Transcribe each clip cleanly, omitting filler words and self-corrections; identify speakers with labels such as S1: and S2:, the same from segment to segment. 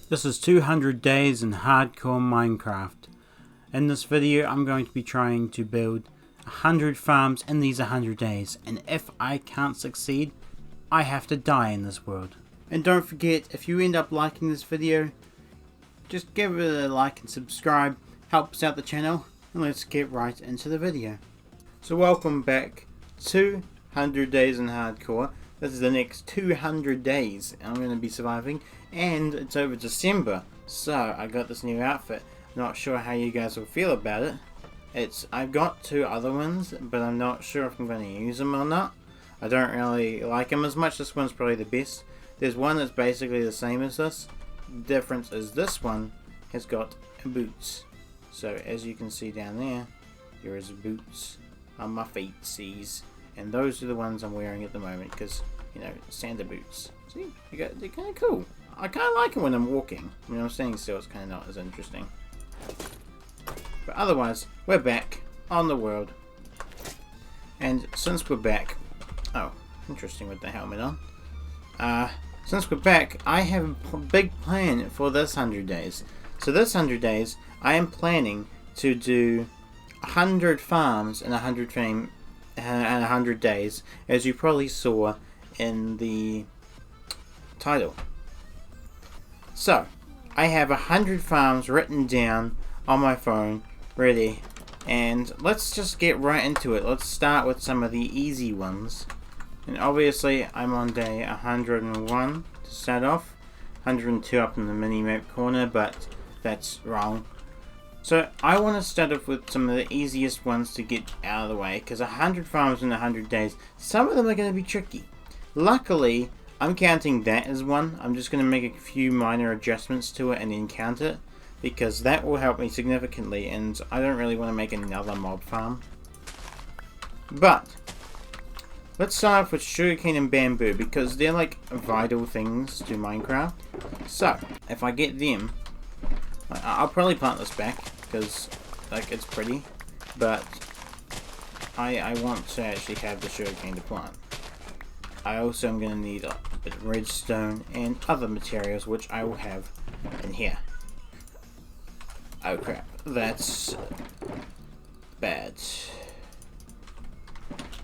S1: This is 200 days in hardcore Minecraft. In this video I'm going to be trying to build 100 farms in these 100 days, and if I can't succeed, I have to die in this world. And don't forget, if you end up liking this video, just give it a like and subscribe, helps out the channel, and let's get right into the video. So welcome back to 100 days in hardcore. This is the next 200 days I'm going to be surviving, and it's over December, so I got this new outfit. Not sure how you guys will feel about it. I've got two other ones, but I'm not sure if I'm going to use them or not. I don't really like them as much. This one's probably the best. There's one that's basically the same as this. The difference is this one has got boots. So as you can see down there is boots on my feetsies. And those are the ones I'm wearing at the moment because, you know, Santa boots. See, they're kind of cool. I kind of like them when I'm walking. When I'm standing still, it's kind of not as interesting. But otherwise, we're back on the world. And since we're back... Oh, interesting with the helmet on. Since we're back, I have a big plan for this 100 days. So this 100 days, I am planning to do 100 farms in 100 days, as you probably saw in the title. So, I have 100 farms written down on my phone, ready, and let's just get right into it. Let's start with some of the easy ones. And obviously, I'm on day 101 to start off. 102 up in the mini-map corner, but that's wrong. So I want to start off with some of the easiest ones to get out of the way, because 100 farms in 100 days, some of them are going to be tricky. Luckily, I'm counting that as one. I'm just going to make a few minor adjustments to it and then count it, because that will help me significantly, and I don't really want to make another mob farm. But let's start off with sugarcane and bamboo, because they're like vital things to Minecraft. So if I get them, I'll probably plant this back because like it's pretty, but I want to actually have the sugarcane to plant. I also am going to need a bit of redstone and other materials, which I will have in here. Oh crap, that's bad.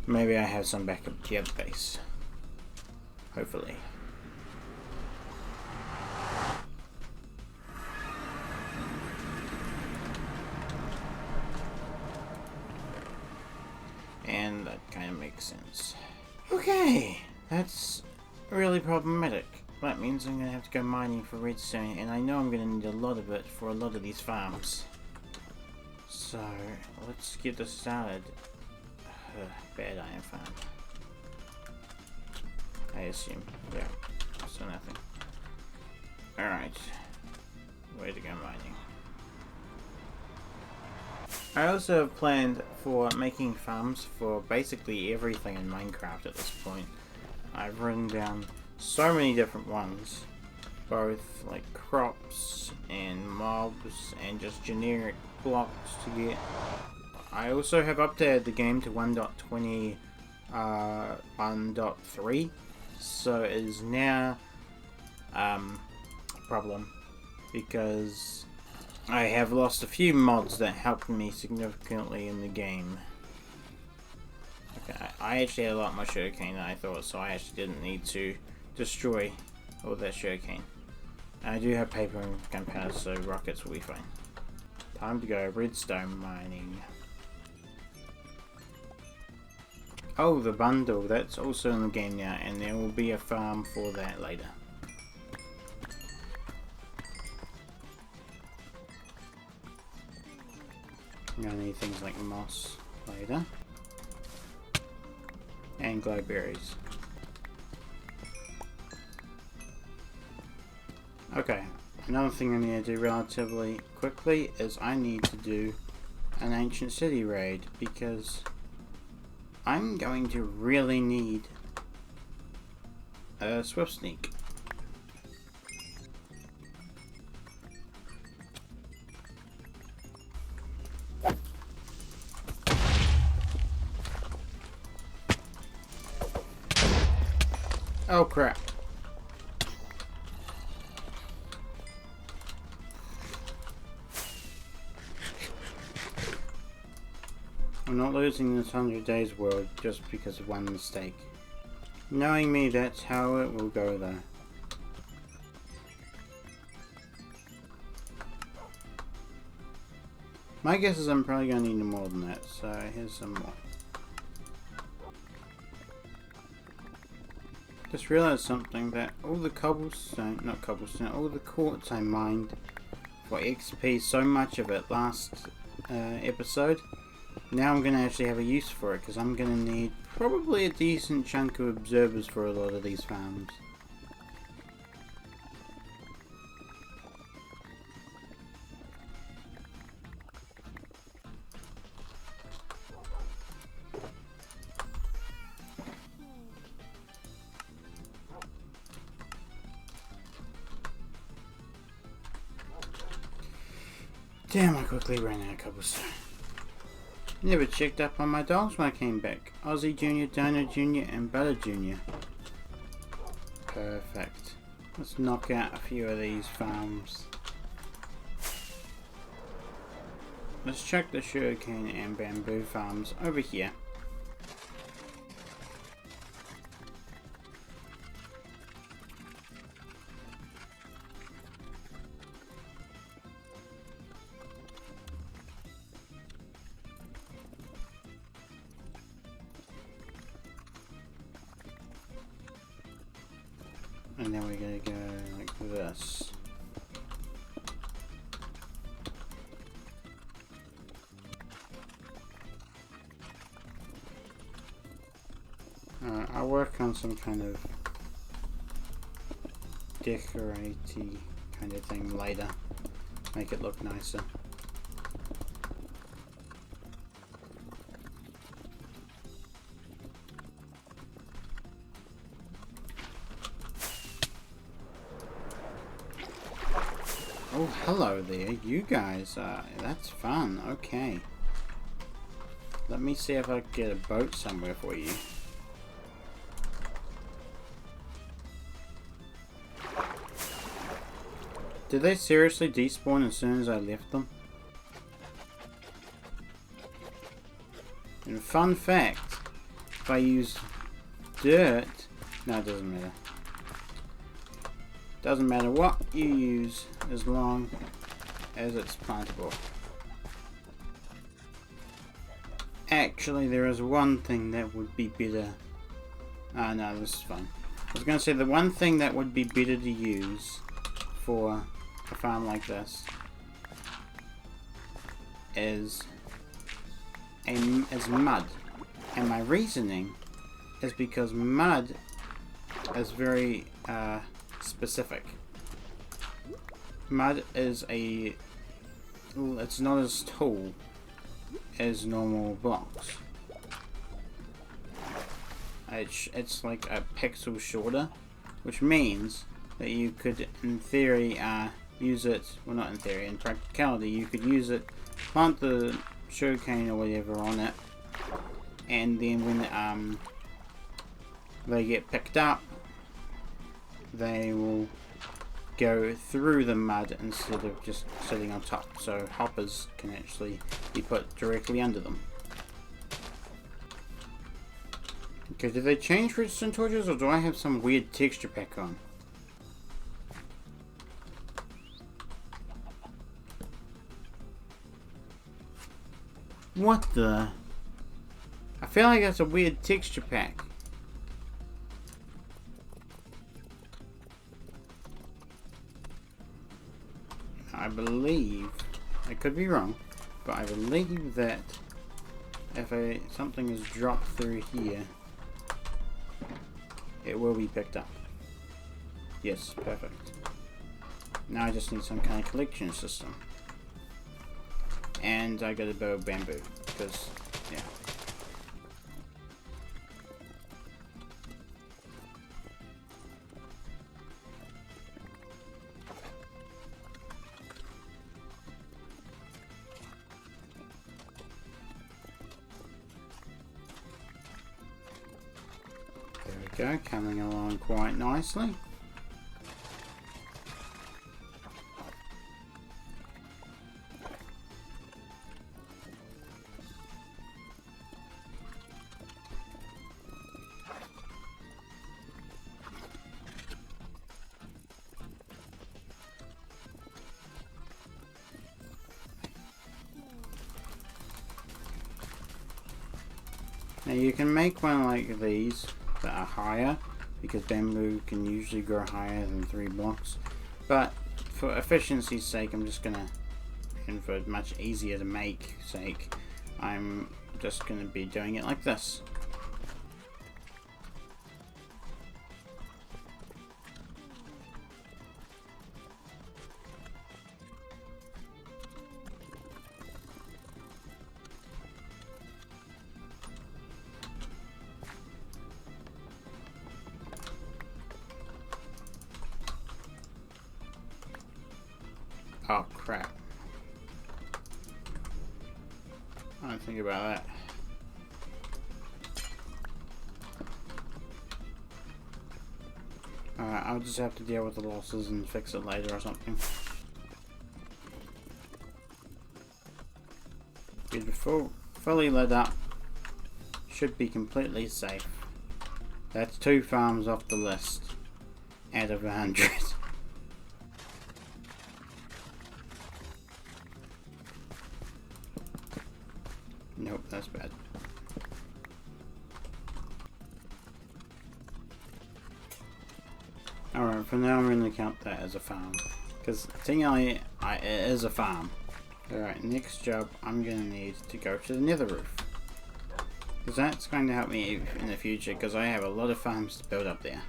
S1: Maybe I have some back up to the other base. Hopefully. And that kind of makes sense. Okay, that's really problematic. That means I'm going to have to go mining for redstone, and I know I'm going to need a lot of it for a lot of these farms. So, let's get this started. Bad iron farm. I assume. Yeah, so nothing. Alright, way to go mining. I also have planned for making farms for basically everything in Minecraft at this point. I've written down so many different ones, both like crops and mobs and just generic blocks to get. I also have updated the game to 1.20 1.3, so it is now a problem because I have lost a few mods that helped me significantly in the game. Okay, I actually had a lot more sugarcane than I thought, so I actually didn't need to destroy all that sugarcane. And I do have paper and gunpowder, so rockets will be fine. Time to go redstone mining. Oh, the bundle, that's also in the game now, and there will be a farm for that later. I'm gonna need things like moss later. And glowberries. Okay, another thing I need to do relatively quickly is I need to do an ancient city raid, because I'm going to really need a swift sneak. Oh crap. I'm not losing this 100 days world just because of one mistake. Knowing me, that's how it will go though. My guess is I'm probably going to need more than that, so here's some more. Just realised something, that all the all the quartz I mined for XP, so much of it last episode, now I'm going to actually have a use for it, because I'm going to need probably a decent chunk of observers for a lot of these farms. Damn, I quickly ran out of cobblestone. Never checked up on my dogs when I came back. Aussie Junior, Dino Junior, and Butter Junior. Perfect. Let's knock out a few of these farms. Let's check the sugarcane and bamboo farms over here. And then we're going to go like this. I'll work on some kind of decoratey kind of thing later. Make it look nicer. Oh, hello there, you guys. That's fun. Okay. Let me see if I can get a boat somewhere for you. Did they seriously despawn as soon as I left them? And fun fact, if I use dirt... No, it doesn't matter. Doesn't matter what you use as long as it's plantable. Actually, there is one thing that would be better. Ah, no, this is fine. I was going to say the one thing that would be better to use for a farm like this is mud. And my reasoning is because mud is very specific. Mud is it's not as tall as normal blocks. It's like a pixel shorter, which means that you could, in theory, use it, well not in theory, in practicality, you could use it, plant the sugarcane or whatever on it, and then when they get picked up, they will go through the mud instead of just sitting on top, so hoppers can actually be put directly under them. Okay, did they change redstone torches, or do I have some weird texture pack on? What the? I feel like that's a weird texture pack. I believe, I could be wrong, but I believe that if something is dropped through here, it will be picked up. Yes, perfect. Now I just need some kind of collection system. And I gotta build bamboo, because, yeah. There we go, coming along quite nicely. Now you can make one like these that are higher, because bamboo can usually grow higher than 3 blocks, but for efficiency's sake I'm just gonna, and for much easier to make sake, I'm just gonna be doing it like this. Oh crap. I don't think about that. Alright, I'll just have to deal with the losses and fix it later or something. Beautiful. Fully lit up. Should be completely safe. That's 2 farms off the list out of 100. Nope, that's bad. Alright, for now I'm going to count that as a farm. Because technically it is a farm. Alright, next job I'm going to need to go to the nether roof. Because that's going to help me in the future, because I have a lot of farms to build up there.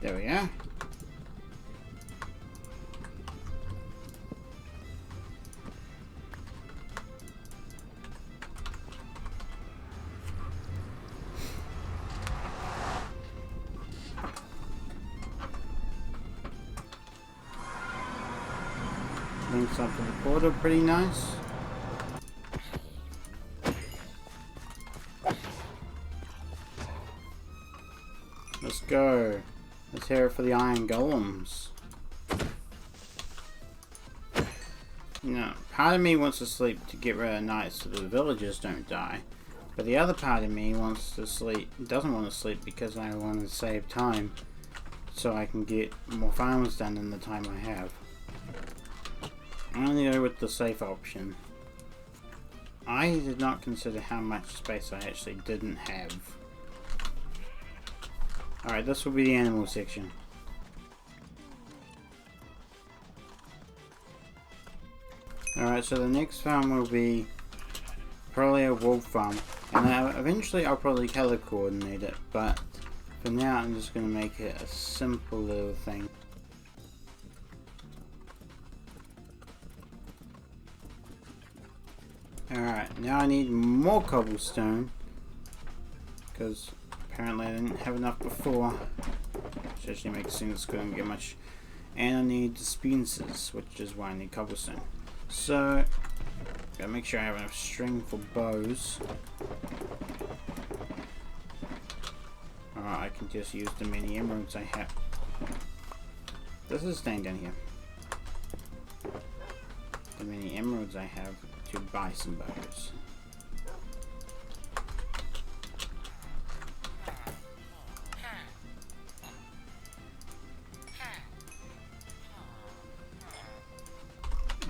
S1: There we are. Links up to the portal, pretty nice. Let's go. Let's hear it for the iron golems. You know, part of me wants to sleep to get rid of night so the villagers don't die. But the other part of me wants to sleep, doesn't want to sleep because I want to save time so I can get more farms done in the time I have. I'm going to go with the safe option. I did not consider how much space I actually didn't have. Alright, this will be the animal section. Alright, so the next farm will be probably a wolf farm. And eventually I'll probably color coordinate it, but for now I'm just going to make it a simple little thing. Alright, now I need more cobblestone, because apparently I didn't have enough before, which actually makes sense because I don't get much. And I need dispensers, which is why I need cobblestone. So, gotta make sure I have enough string for bows. Alright, I can just use the many emeralds I have. This is staying down here. The many emeralds I have to buy some bows.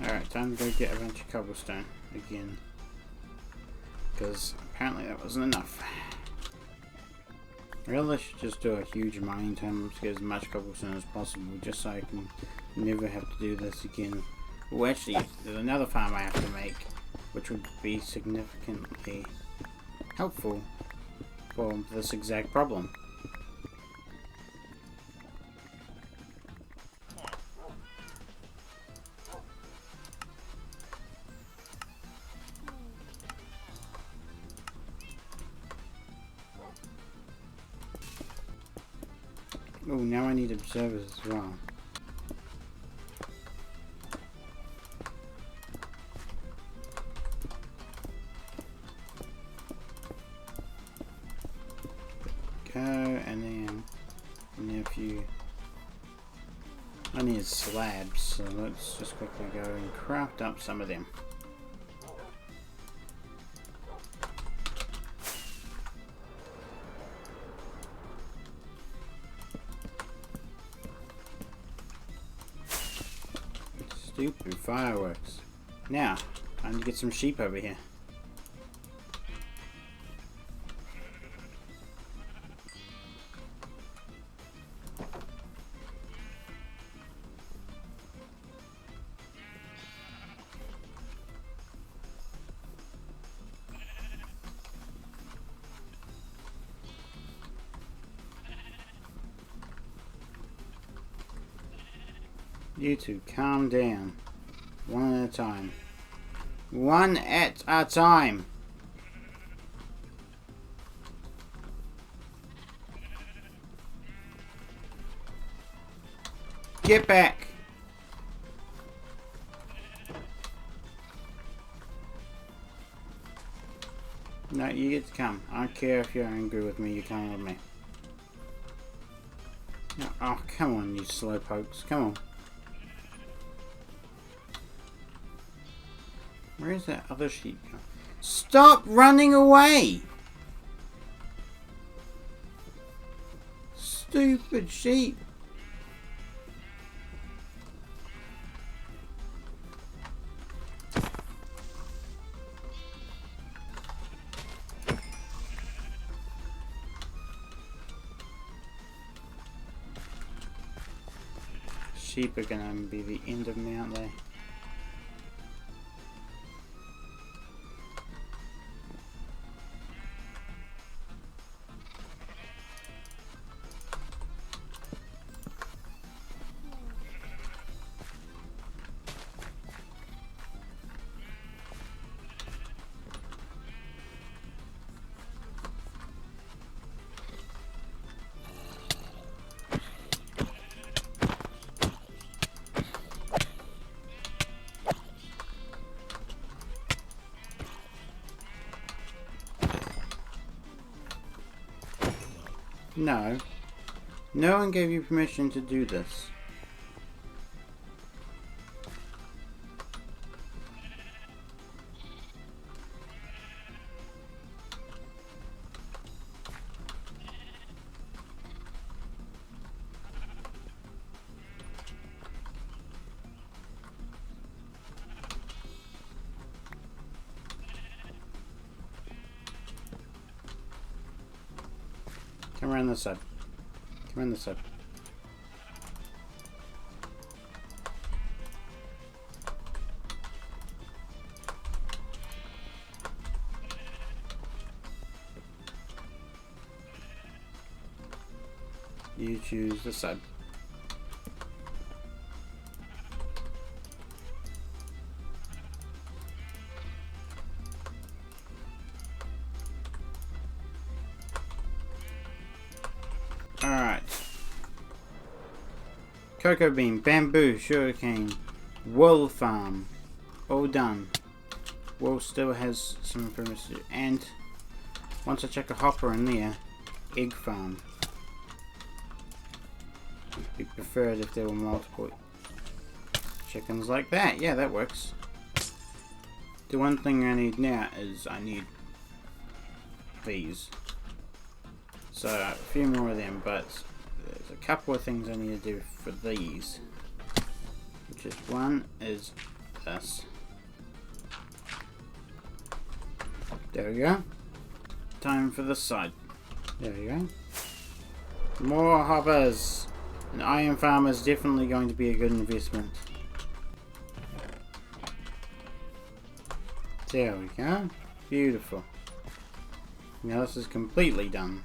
S1: Alright, time to go get a bunch of cobblestone again, because apparently that wasn't enough. I really should just do a huge mining tournament to get as much cobblestone as possible, just so I can never have to do this again. Well, actually, there's another farm I have to make, which would be significantly helpful for this exact problem. Oh, now I need observers as well. Go, and then a few. I need slabs, so let's just quickly go and craft up some of them. Stupid fireworks. Now, time to get some sheep over here. You two, calm down. One at a time. One at a time. Get back. No, you get to come. I don't care if you're angry with me, you come with me. No, oh, come on, you slowpokes. Come on. Where is that other sheep going? Stop running away! Stupid sheep. Sheep are gonna be the end of me, aren't they? No. No one gave you permission to do this. Come around this side. Come around this side. You choose this side. Alright. Cocoa bean, bamboo, sugarcane, wool farm. All done. Wool still has some improvements to do. And once I check a hopper in there, egg farm. It'd be preferred if there were multiple chickens like that. Yeah, that works. The one thing I need now is I need these. So a few more of them, but there's a couple of things I need to do for these. Which is one is this. There we go. Time for this side. There we go. More hoppers. An iron farm is definitely going to be a good investment. There we go. Beautiful. Now this is completely done.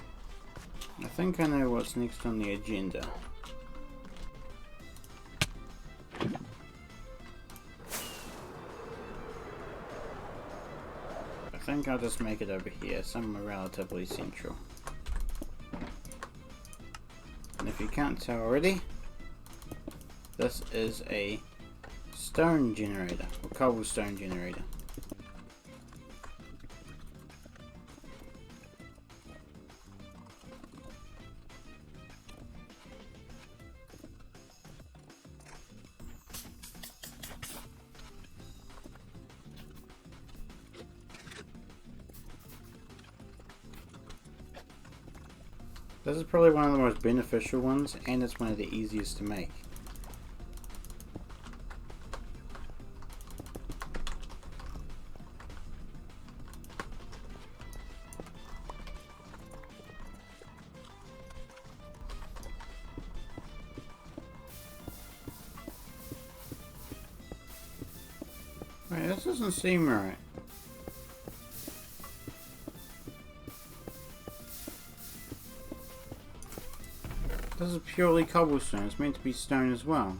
S1: I think I know what's next on the agenda. I think I'll just make it over here, somewhere relatively central. And if you can't tell already, this is a stone generator, or cobblestone generator. This is probably one of the most beneficial ones, and it's one of the easiest to make. Wait, this doesn't seem right. This is purely cobblestone. It's meant to be stone as well.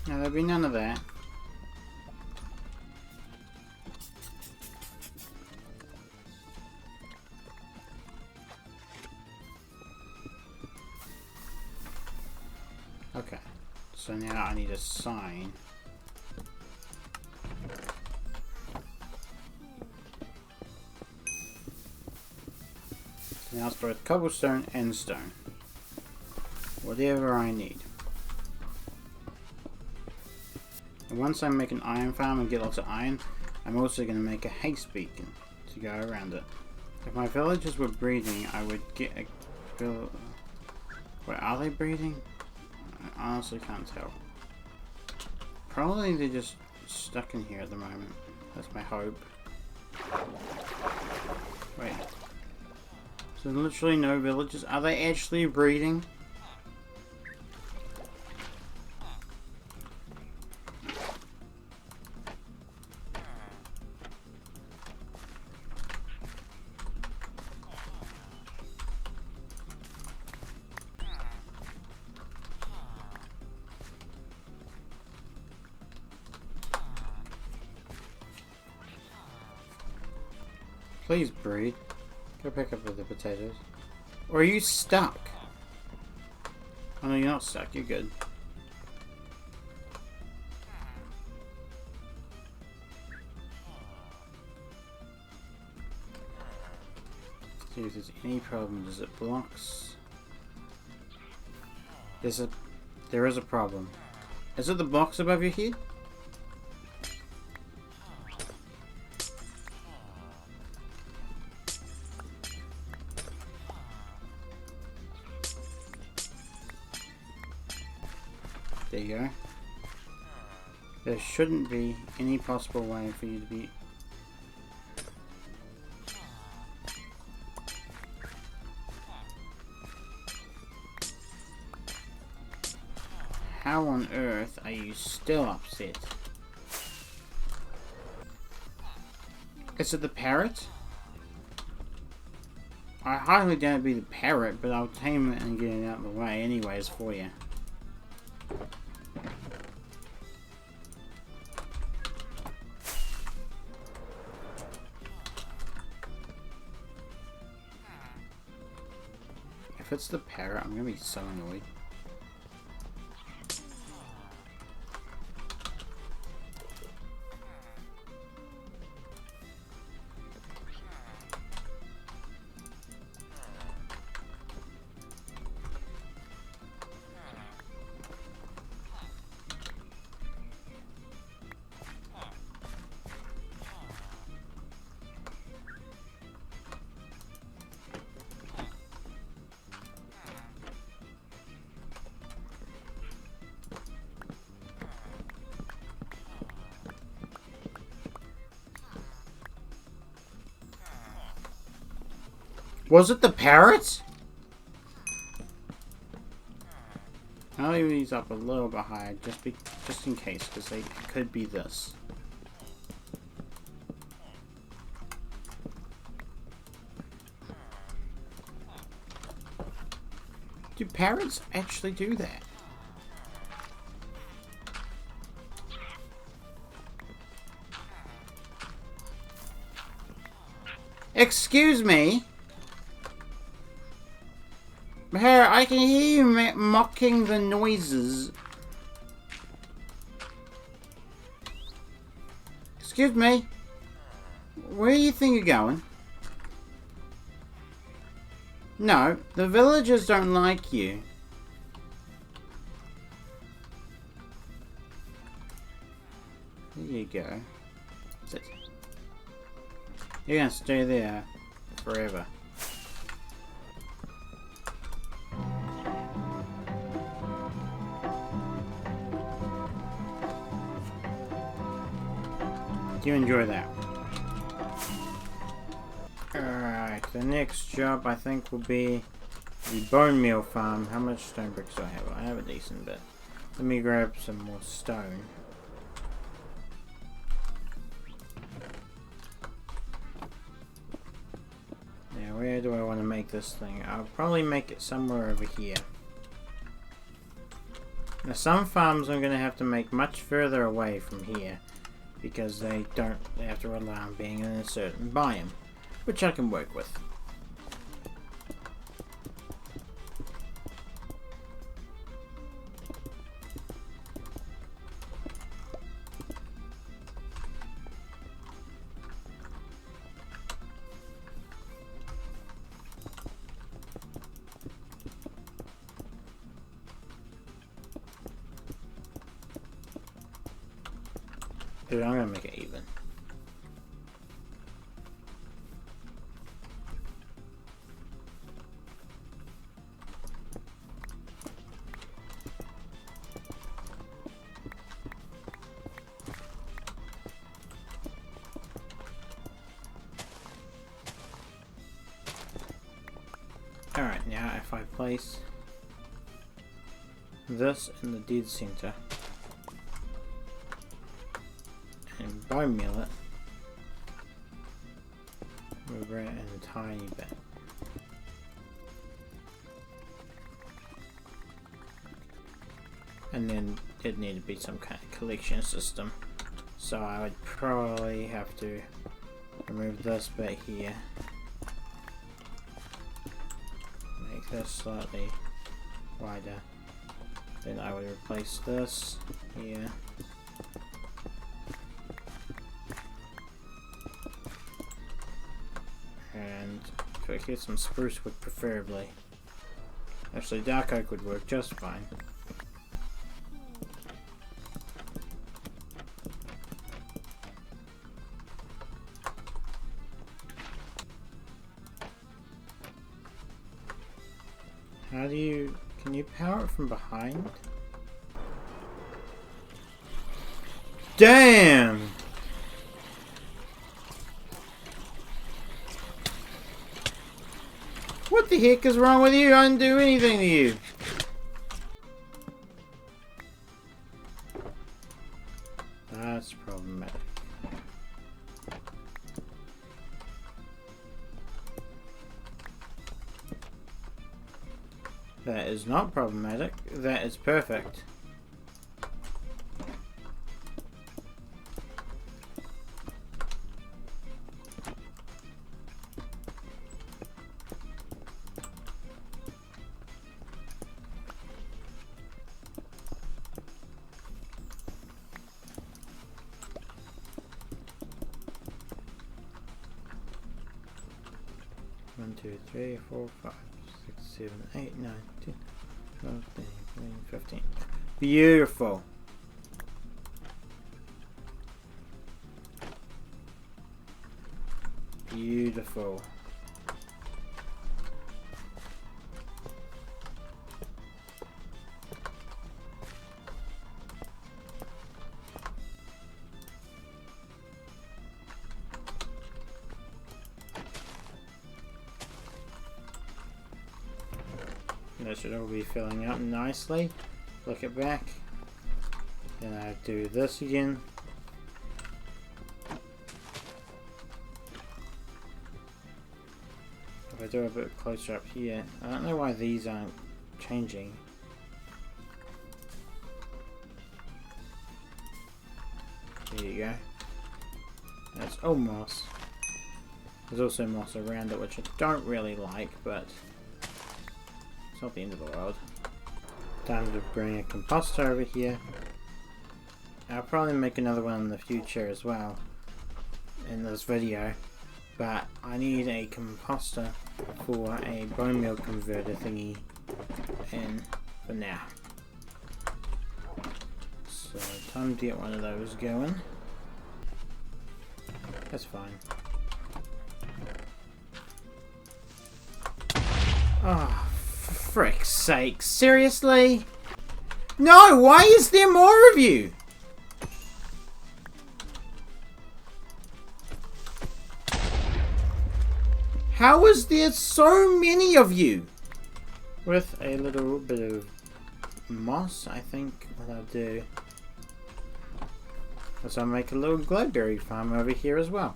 S1: Now there'll be none of that. Okay, so now I need a sign. So now it's both cobblestone and stone. Whatever I need. And once I make an iron farm and get lots of iron, I'm also going to make a haste beacon to go around it. If my villagers were breeding, I would get a... Wait, are they breeding? I honestly can't tell. Probably they're just stuck in here at the moment. That's my hope. Wait. So literally no villagers. Are they actually breeding? Please breed. Go pick up the potatoes. Or are you stuck? Oh no, you're not stuck. You're good. See if there's any problem. Does it blocks? There is a problem. Is it the blocks above your head? There you go. There shouldn't be any possible way for you to be... How on earth are you still upset? Is it the parrot? I highly doubt it'd be the parrot, but I'll tame it and get it out of the way anyways for you. If it's the parrot, I'm gonna be so annoyed. Was it the parrot? I'll leave these up a little bit higher, just in case, because they could be this. Do parrots actually do that? Excuse me? Here, I can hear you mocking the noises. Excuse me? Where do you think you're going? No, the villagers don't like you. There you go. Sit. You're gonna stay there forever. you enjoy that. Alright, the next job I think will be the bone meal farm. How much stone bricks do I have? I have a decent bit. Let me grab some more stone. Now where do I want to make this thing? I'll probably make it somewhere over here. Now some farms I'm going to have to make much further away from here because they have to rely on being in a certain biome, which I can work with. Dude, I'm gonna make it even. Alright, now if I place this in the dead center and bone meal it, move it in a tiny bit. And then it'd need to be some kind of collection system. So I would probably have to remove this bit here. Make this slightly wider. Then I would replace this here. And put here some spruce wood preferably. Actually, dark oak would work just fine. How do you... can you power it from behind? Damn! What the heck is wrong with you? I didn't do anything to you. That's problematic. That is not problematic. That is perfect. One, 2, 3, 4, 5, 6, 7, 8, 9, 10, 12, 13, 14, 15. Beautiful. Beautiful. That should all be filling up nicely. Flick it back. Then I do this again. If I do a bit closer up here, I don't know why these aren't changing. There you go. That's all moss. There's also moss around it, which I don't really like, but it's not the end of the world. Time to bring a composter over here. I'll probably make another one in the future as well in this video, but I need a composter for a bone meal converter thingy in for now. So time to get one of those going. That's fine. Oh, frick's sake, seriously? No, why is there more of you? How is there so many of you? With a little bit of moss, I think what I'll do is I'll make a little glowberry farm over here as well.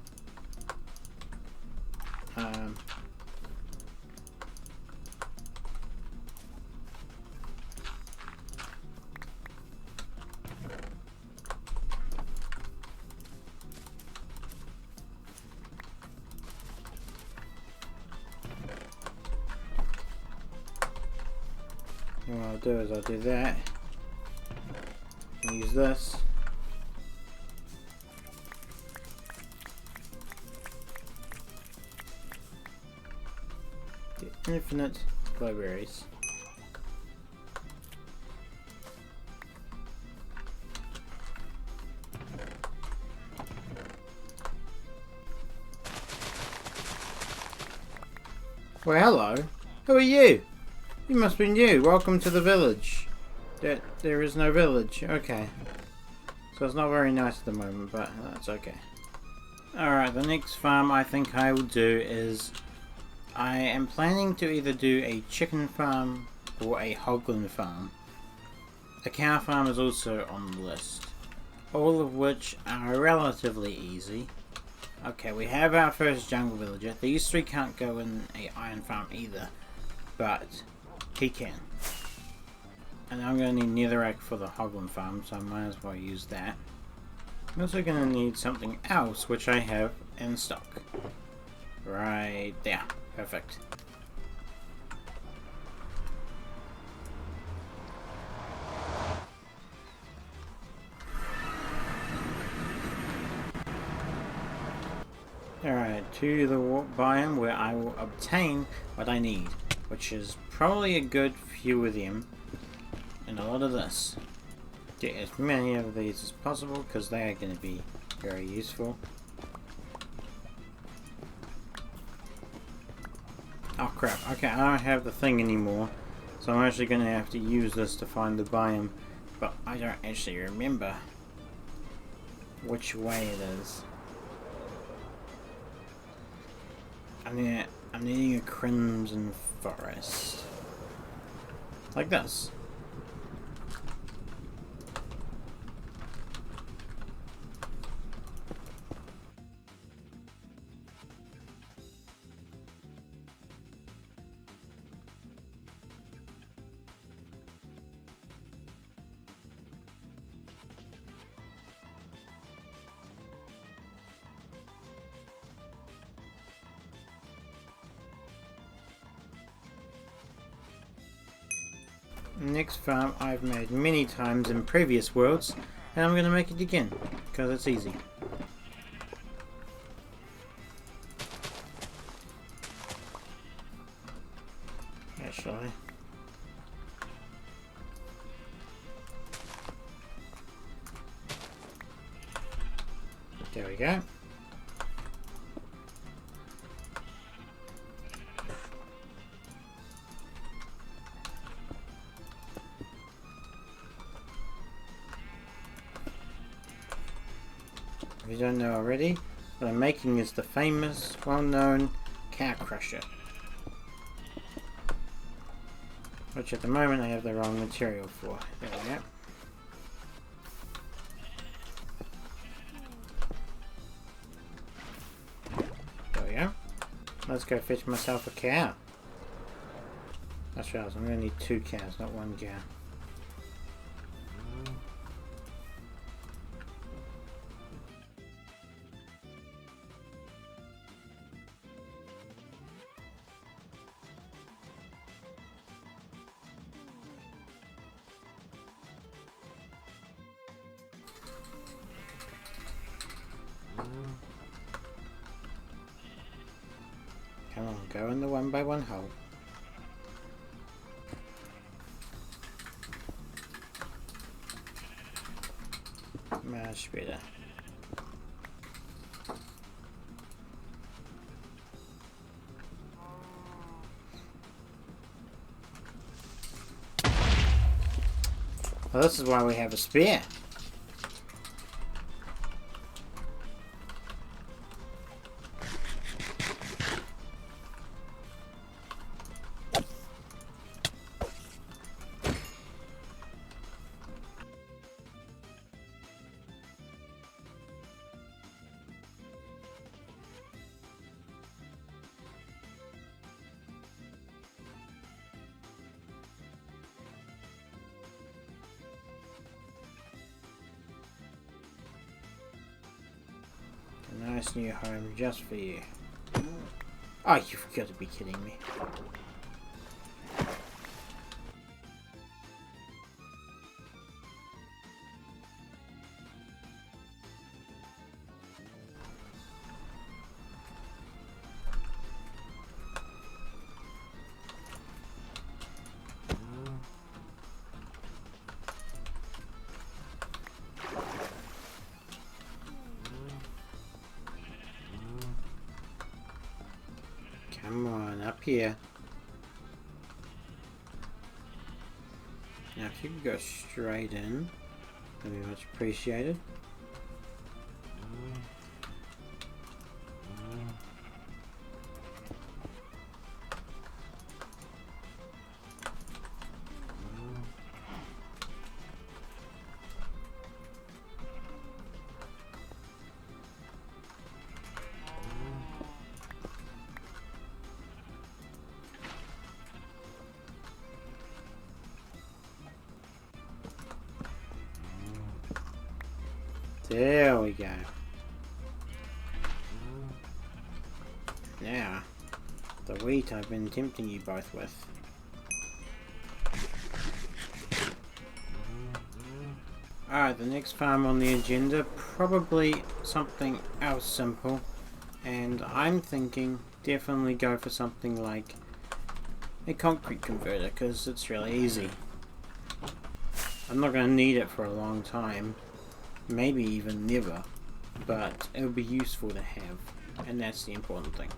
S1: What I'll do is I'll do that. Use this. Get infinite glowberries. Well, hello. Who are you? You must be new. Welcome to the village. There is no village. Okay. So it's not very nice at the moment, but that's okay. Alright, the next farm I think I will do is... I am planning to either do a chicken farm or a hoglin farm. A cow farm is also on the list. All of which are relatively easy. Okay, we have our first jungle villager. These three can't go in a iron farm either. But... he can. And I'm going to need netherrack for the hoglin farm, so I might as well use that. I'm also going to need something else, which I have in stock. Right there. Perfect. Alright, to the biome where I will obtain what I need, which is probably a good few of them, and a lot of this. Get as many of these as possible, because they are going to be very useful. Oh crap, okay, I don't have the thing anymore, so I'm actually going to have to use this to find the biome, but I don't actually remember which way it is. I'm needing a crimson forest. Like this. Next farm I've made many times in previous worlds, and I'm going to make it again, because it's easy. Actually. There we go. If you don't know already, what I'm making is the famous, well-known cow crusher. Which at the moment I have the wrong material for. There we go. There we go. Let's go fetch myself a cow. That's right, I'm going to need 2 cows, not 1 cow. Come on, go in the 1x1 hole. Much better. Well, this is why we have a spear. nice new home just for you. Oh, you've got to be kidding me. Come on, up here. Now if you could go straight in, that'd be much appreciated. There we go. Now, the wheat I've been tempting you both with. Alright, the next farm on the agenda, probably something else simple. And I'm thinking definitely go for something like a concrete converter, because it's really easy. I'm not going to need it for a long time. Maybe even never, but it would be useful to have, and that's the important thing.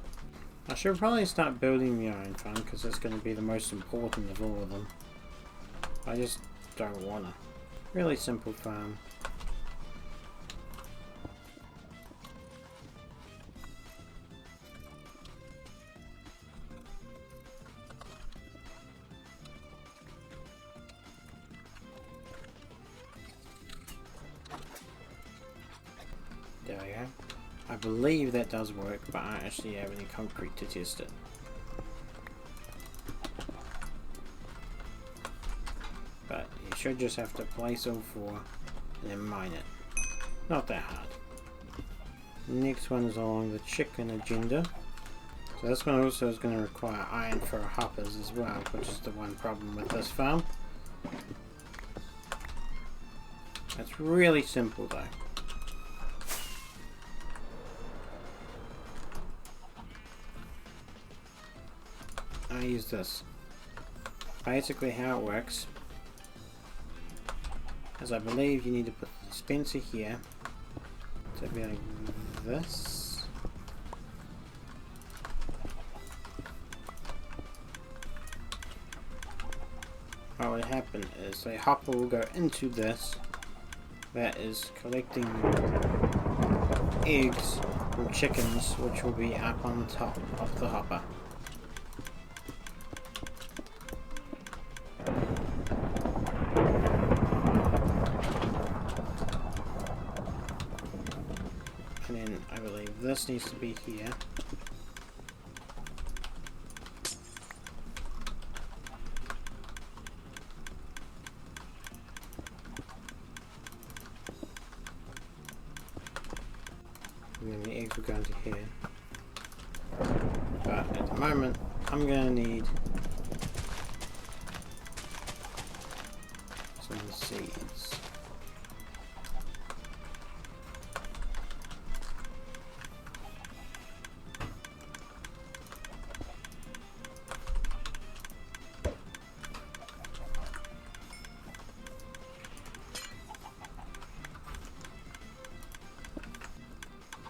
S1: I should probably start building the iron farm because it's going to be the most important of all of them. I just don't wanna. Really simple farm. There we go. I believe that does work, but I don't actually have any concrete to test it. But you should just have to place all four and then mine it. Not that hard. Next one is along the chicken agenda. So this one also is going to require iron for hoppers as well, which is the one problem with this farm. It's really simple though. I use this. Basically how it works is I believe you need to put the dispenser here. So it'd be like this. What would happen is a hopper will go into this that is collecting eggs from chickens, which will be up on top of the hopper. And then I believe this needs to be here. And then the eggs will go into here. But at the moment, I'm going to need some seeds.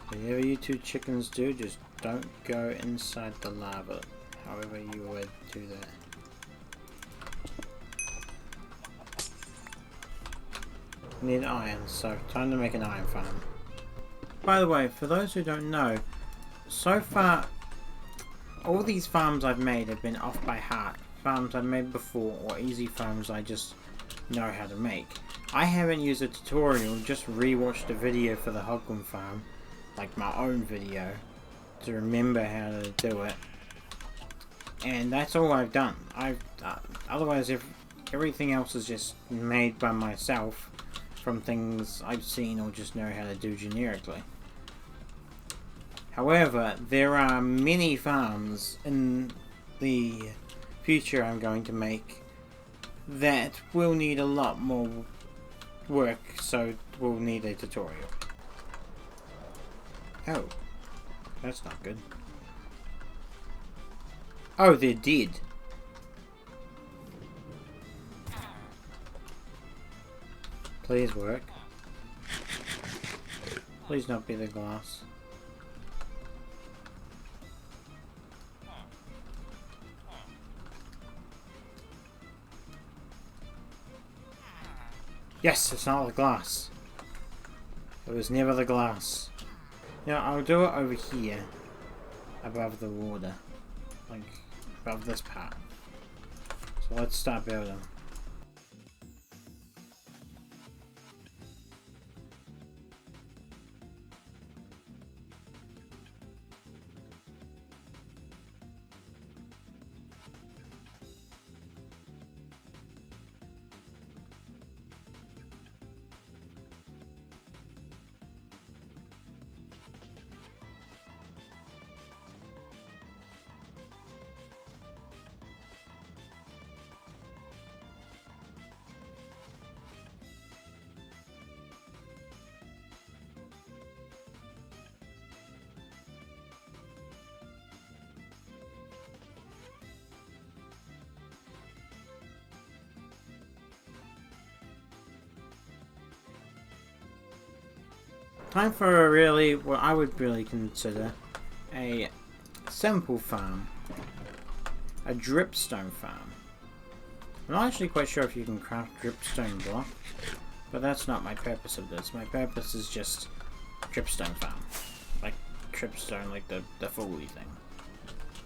S1: Whatever you two chickens do, just don't go inside the lava, however you would do that. Need iron, so time to make an iron farm. By the way, for those who don't know, so far all these farms I've made have been off by heart. Farms I've made before, or easy farms I just know how to make. I haven't used a tutorial, just rewatched a video for the Hogwarts farm, like my own video, to remember how to do it. And that's all I've done. Otherwise everything else is just made by myself from things I've seen or just know how to do generically. However, there are many farms in the future I'm going to make that will need a lot more work, so we'll need a tutorial. Oh, that's not good. Oh, they're dead. Please work. Please not be the glass. Yes, it's not the glass. It was never the glass. Yeah, I'll do it over here. Above the water. Like, above this part. So let's start building. Time for a really, what I would really consider a simple farm. A dripstone farm. I'm not actually quite sure if you can craft dripstone block, but that's not my purpose of this. My purpose is just dripstone farm. Like dripstone, like the foley thing.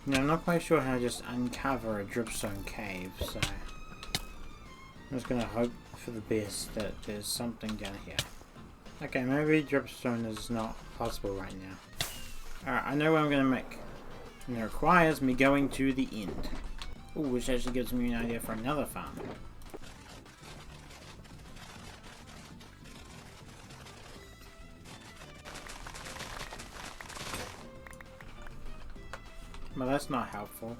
S1: Now, I'm not quite sure how to just uncover a dripstone cave, so I'm just gonna hope for the best that there's something down here. Okay, maybe dripstone is not possible right now. Alright, I know what I'm gonna make. And it requires me going to the end. Ooh, which actually gives me an idea for another farm. But that's not helpful.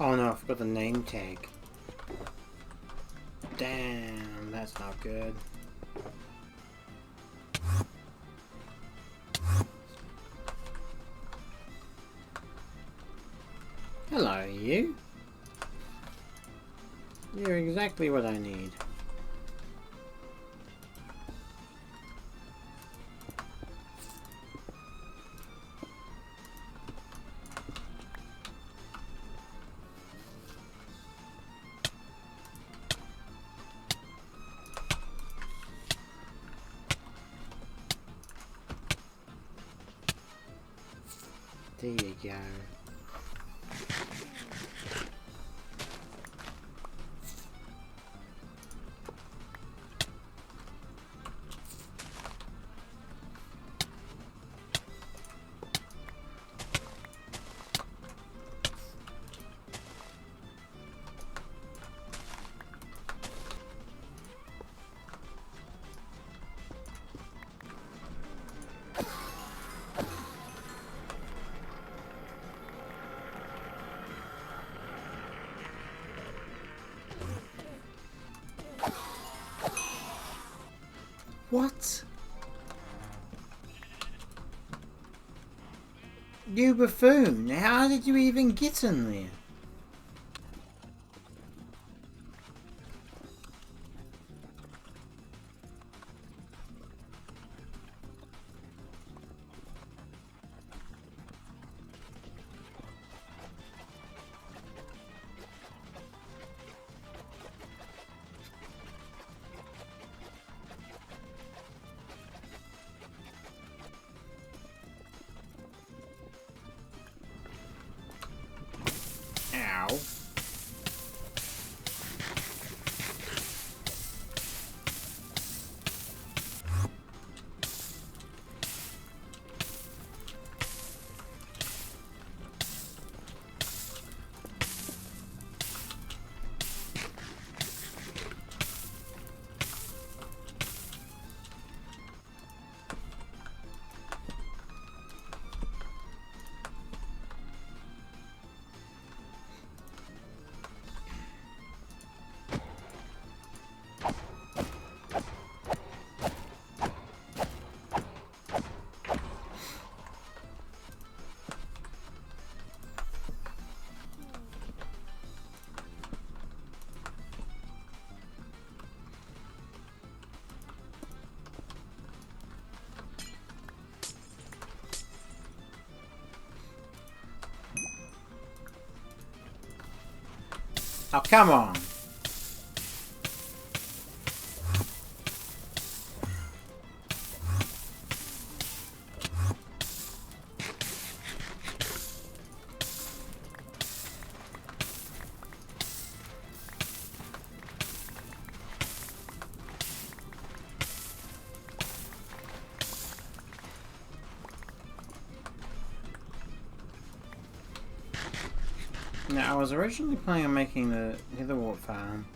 S1: Oh no, I forgot the name tag. Damn, that's not good. Hello, you. You're exactly what I need. There you go. What? You buffoon! How did you even get in there? Ow. Oh, come on! Now, I was originally planning on making the Netherwart farm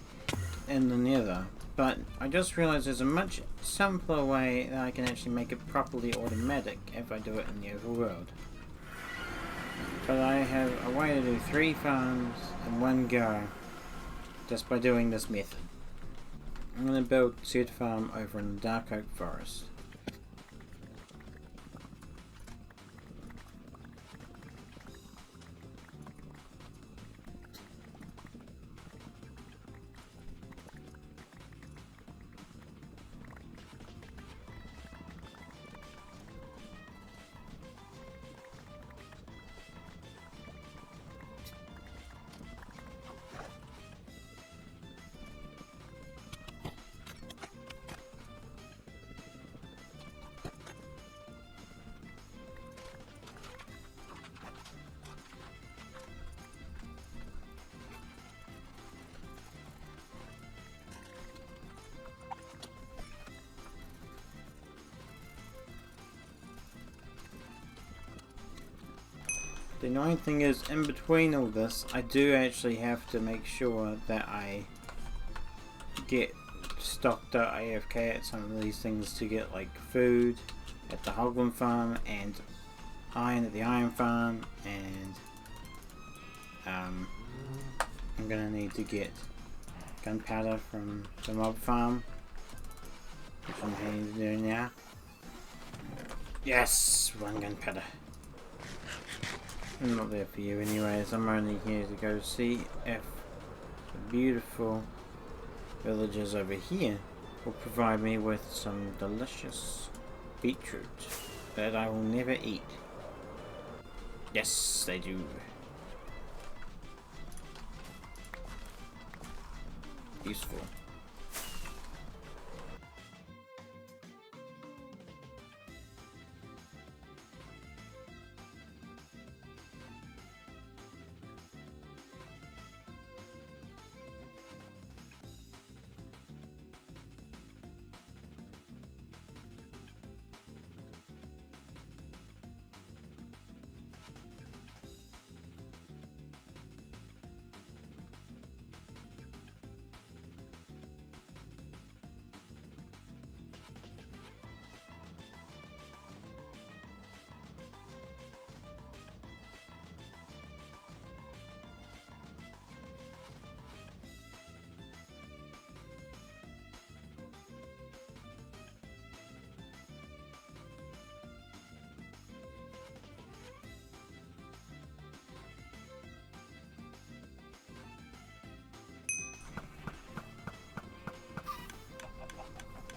S1: in the Nether, but I just realised there's a much simpler way that I can actually make it properly automatic if I do it in the overworld. But I have a way to do 3 farms in one go, just by doing this method. I'm going to build said farm over in the Dark Oak Forest. The annoying thing is, in between all this, I do actually have to make sure that I get stocked up AFK at some of these things to get like food at the Hoglin farm and iron at the iron farm and I'm gonna need to get gunpowder from the mob farm, which I'm heading to do now. Yes! 1 gunpowder. I'm not there for you anyways, I'm only here to go see if the beautiful villagers over here will provide me with some delicious beetroot that I will never eat. Yes, they do. Useful.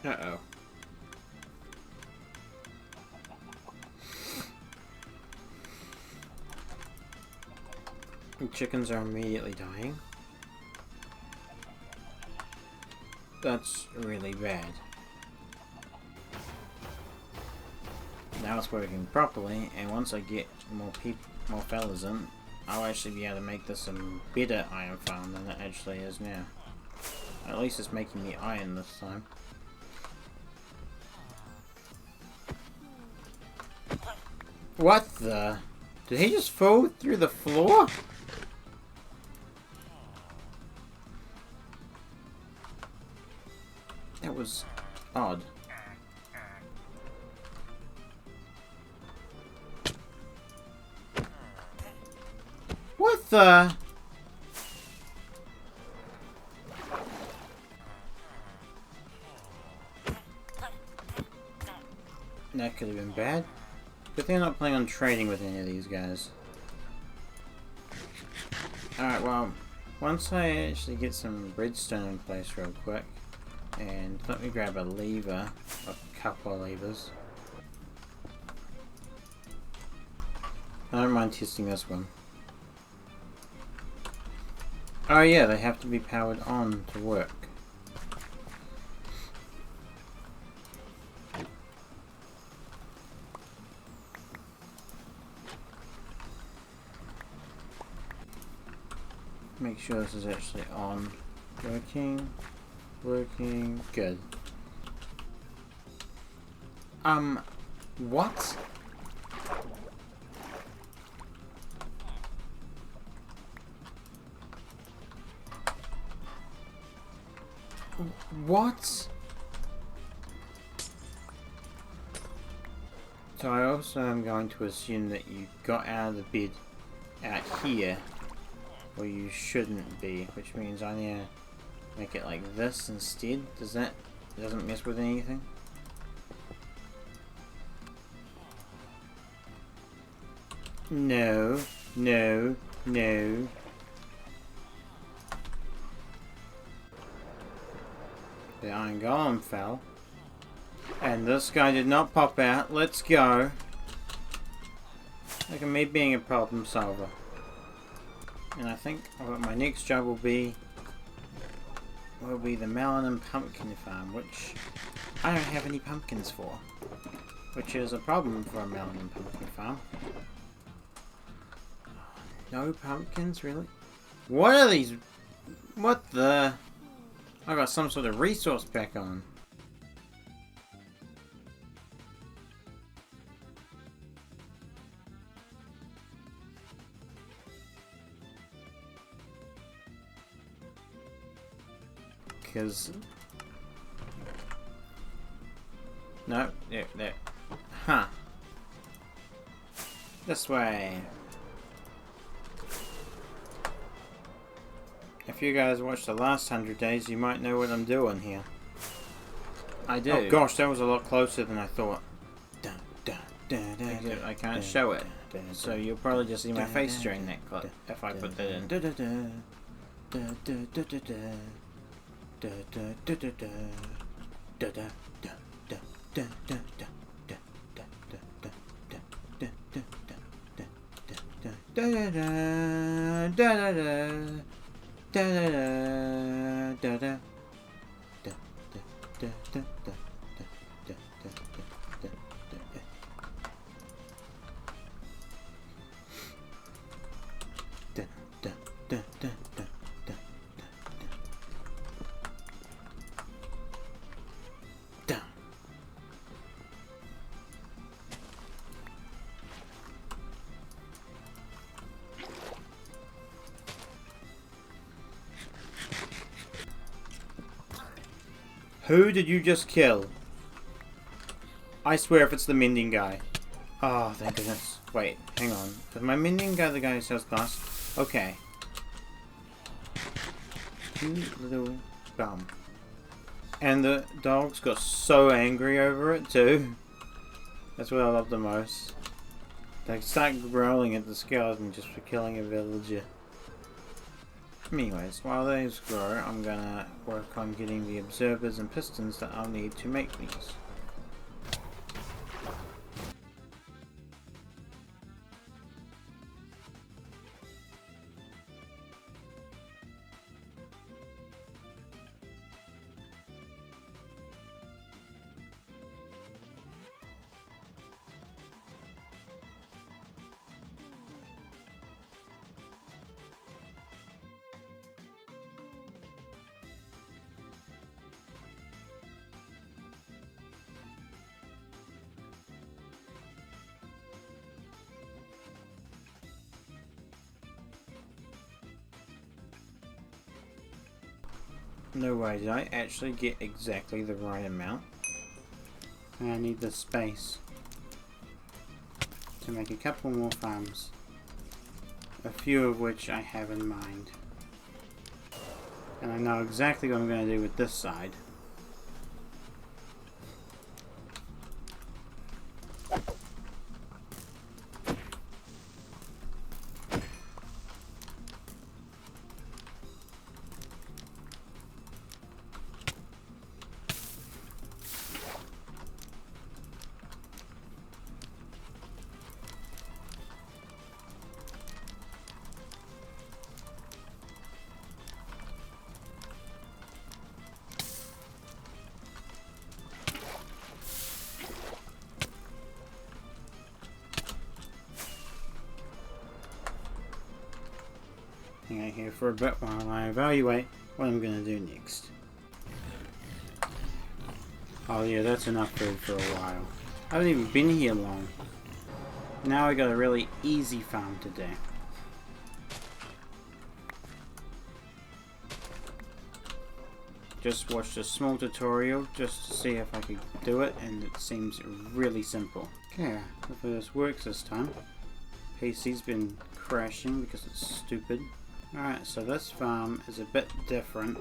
S1: Uh-oh. The chickens are immediately dying. That's really bad. Now it's working properly, and once I get more fellas in, I'll actually be able to make this a better iron farm than it actually is now. At least it's making me iron this time. What the? Did he just fall through the floor? That was odd. What the? That could have been bad. Good thing I'm not planning on trading with any of these guys. Alright, well, once I actually get some redstone in place real quick, and let me grab a lever, a couple of levers. I don't mind testing this one. Oh yeah, they have to be powered on to work. Make sure this is actually on. Working, good. What? What? So I also am going to assume that you got out of the bed out here where you shouldn't be, which means I need to make it like this instead. It doesn't mess with anything? No, no, no. The iron golem fell. And this guy did not pop out. Let's go. Look at me being a problem solver. And I think what my next job will be the melon and pumpkin farm, which I don't have any pumpkins for. Which is a problem for a melon and pumpkin farm. No pumpkins, really? What are these? What the? I got some sort of resource pack on. Because... No, there. Huh. This way. If you guys watched the last 100 days, you might know what I'm doing here.
S2: I do.
S1: Oh gosh, that was a lot closer than I thought.
S2: I can't show it, so you'll probably just see my face during that clip if I put that in.
S1: Who did you just kill? I swear if it's the mending guy. Oh, thank goodness. Wait, hang on. Is my mending guy the guy who sells glass? Okay. You little bum. And the dogs got so angry over it too. That's what I love the most. They start growling at the skeleton just for killing a villager. Anyways, while those grow, I'm gonna work on getting the observers and pistons that I'll need to make these. No way, did I actually get exactly the right amount? I need the space to make a couple more farms. A few of which I have in mind. And I know exactly what I'm going to do with this side. Hang out here for a bit while I evaluate what I'm going to do next. Oh yeah, that's enough food for a while. I haven't even been here long. Now I got a really easy farm to do. Just watched a small tutorial just to see if I could do it, and it seems really simple. Okay, hopefully this works this time. PC's been crashing because it's stupid. Alright, so this farm is a bit different.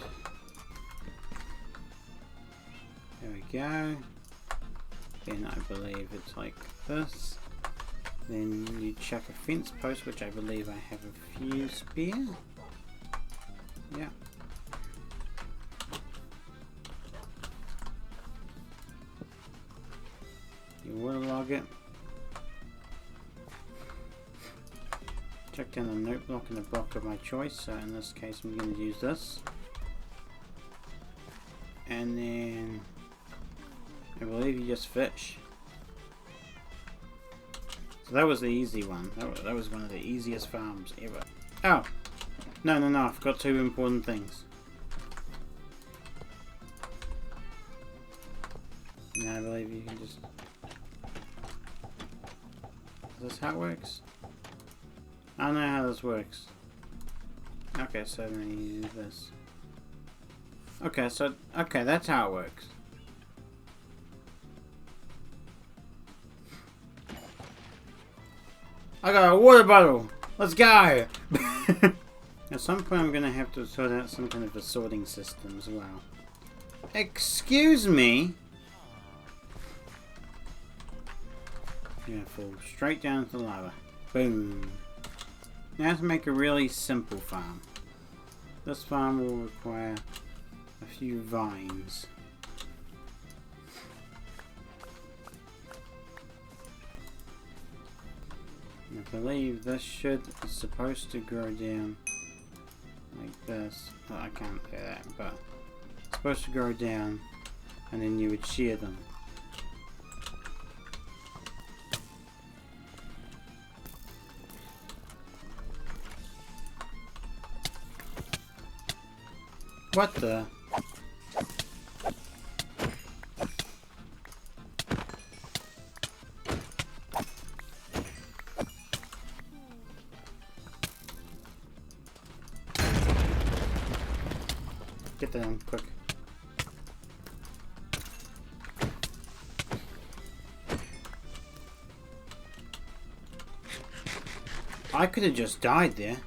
S1: There we go. Then I believe it's like this. Then you chuck a fence post, which I believe I have a few spare. Yeah. You waterlog it. Check down the note block in the block of my choice, so in this case I'm going to use this. And then I believe you just fish. So that was the easy one. That was one of the easiest farms ever. Oh! No, I forgot two important things. Now I believe you can just... Is this how it works? I don't know how this works. Okay, so then you use this. Okay, that's how it works. I got a water bottle! Let's go! That's At some point I'm going to have to sort out some kind of a sorting system as well. Excuse me? You're going to fall straight down to the lava. Boom. Now to make a really simple farm. This farm will require a few vines. I believe this is supposed to grow down like this. Well, I can't do that, but it's supposed to grow down and then you would shear them. What the? Get that on quick. I could have just died there.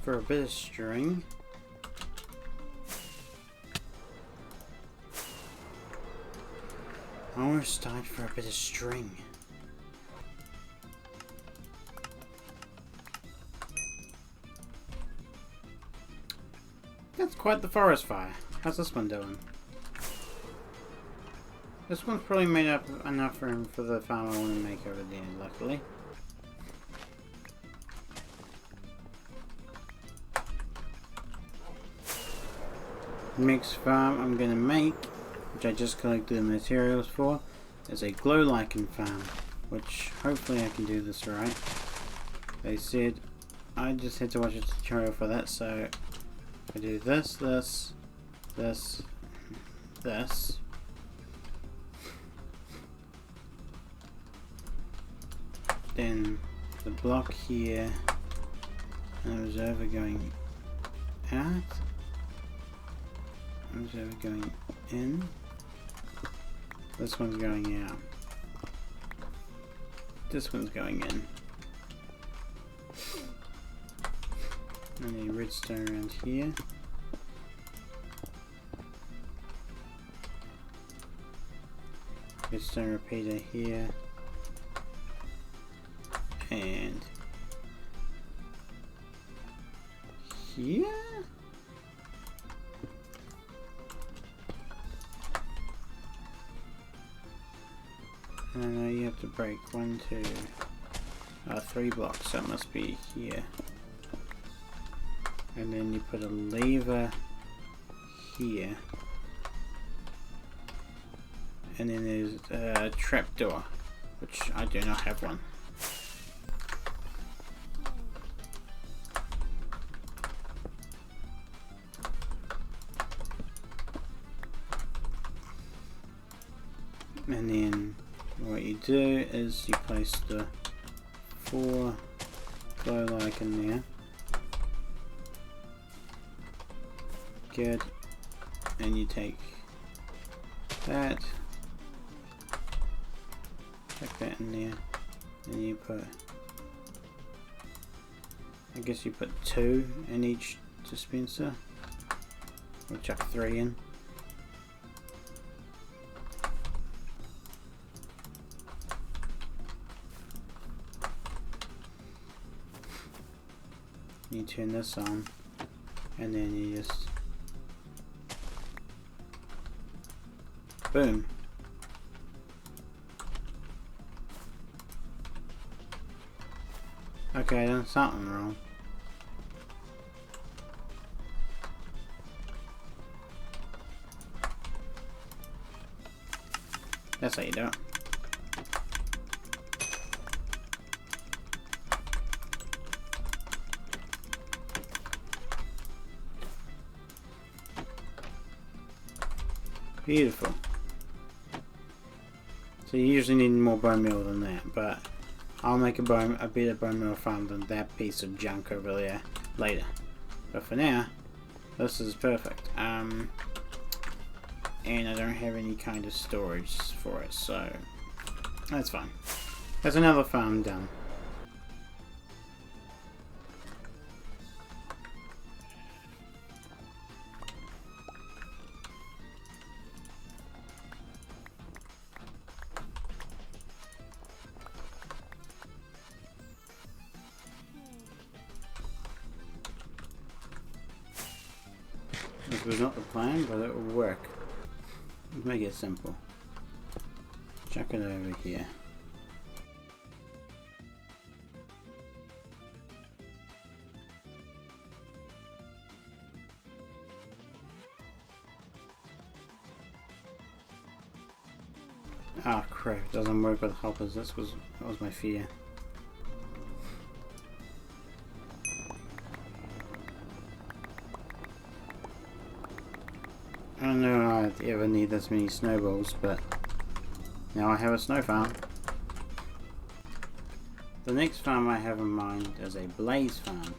S1: For a bit of string. I almost died for a bit of string. That's quite the forest fire. How's this one doing? This one's probably made up enough room for the farm I want to make over there, luckily. Next farm I'm going to make, which I just collected the materials for, is a glow lichen farm, which hopefully I can do this right. They said I just had to watch a tutorial for that, so I do this, this, this, this. Then the block here, and observer going out. Observer going in. This one's going out. This one's going in. And a redstone around here. Redstone repeater here. And here? You have to break 1, 2, 3 blocks, so it must be here. And then you put a lever here. And then there's a trapdoor, which I do not have one. And then what you do is you place the 4 glow lichen there. Good. And you take that, tuck that in there, and you put, I guess you put 2 in each dispenser, or chuck 3 in. You turn this on, and then you just boom. Okay, I done something wrong. That's how you do it. Beautiful. So you usually need more bone meal than that, but I'll make a better bone meal farm than that piece of junk over there later. But for now, this is perfect.
S2: and I don't have any kind of storage for it, so that's fine. There's another farm done. This was not the plan, but it will work. Let's make it simple. Chuck it over here. Ah, crap, it doesn't work with hoppers. That was my fear. I don't know I'd ever need this many snowballs, but now I have a snow farm. The next farm I have in mind is a blaze farm.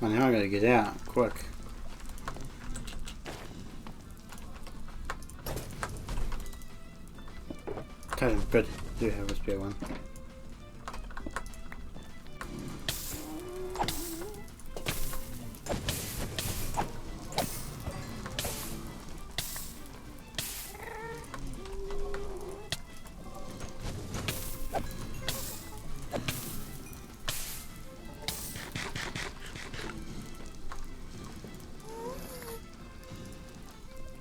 S2: Well, now I gotta get out, quick. Okay, good. Do have a spare one.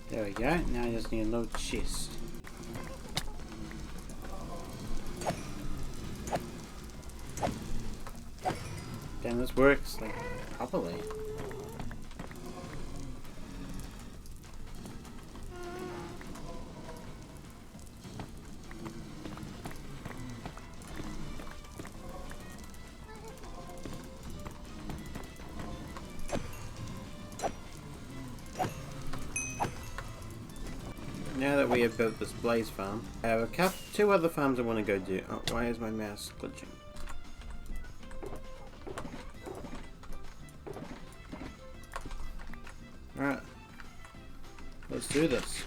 S2: There we go. Now I just need a little chest. Damn, this works like properly. Now that we have built this blaze farm, I have two other farms I want to go do. Oh, why is my mouse glitching? Alright, let's do this.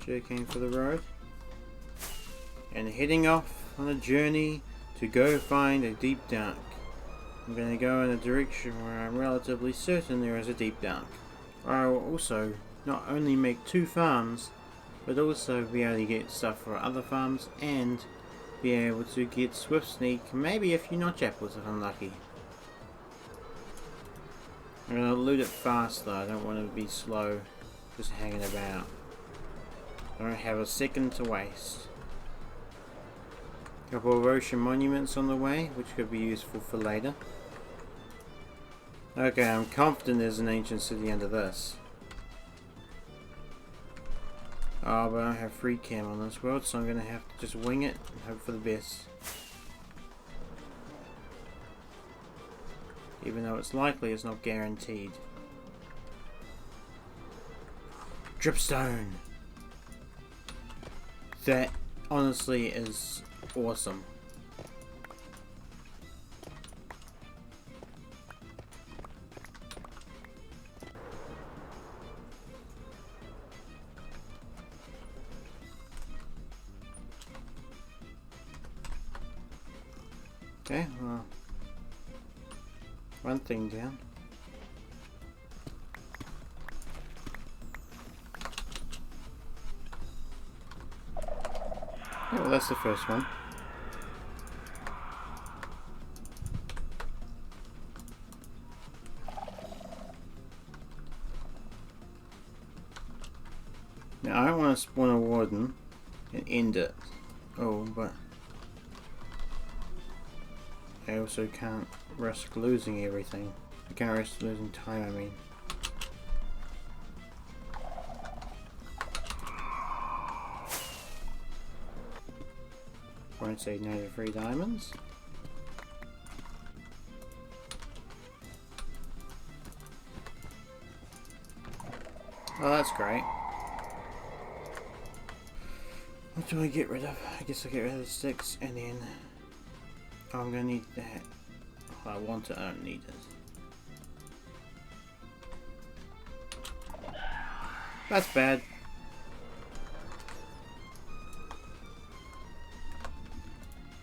S2: Jerking for the road. And heading off on a journey to go find a deep dark. I'm going to go in a direction where I'm relatively certain there is a deep dark. I will also not only make two farms, but also be able to get stuff for other farms and be able to get swift sneak, maybe a few notch apples if I'm lucky. I'm going to loot it fast though, I don't want to be slow just hanging about. I don't have a second to waste. A couple of ocean monuments on the way, which could be useful for later. Okay, I'm confident there's an ancient city under this. Oh, but I don't have free cam on this world, so I'm gonna have to just wing it and hope for the best. Even though it's likely, it's not guaranteed. Dripstone! That honestly is awesome. Okay, well, one thing down. Yeah, well, that's the first one. Now, I don't want to spawn a warden and end it. Oh, but I also can't risk losing everything. I can't risk losing time, I mean. Won't say no to free diamonds. Oh, that's great. What do I get rid of? I guess I'll get rid of the sticks and then... Oh, I'm gonna need that. Oh, I want it, I don't need it. That's bad.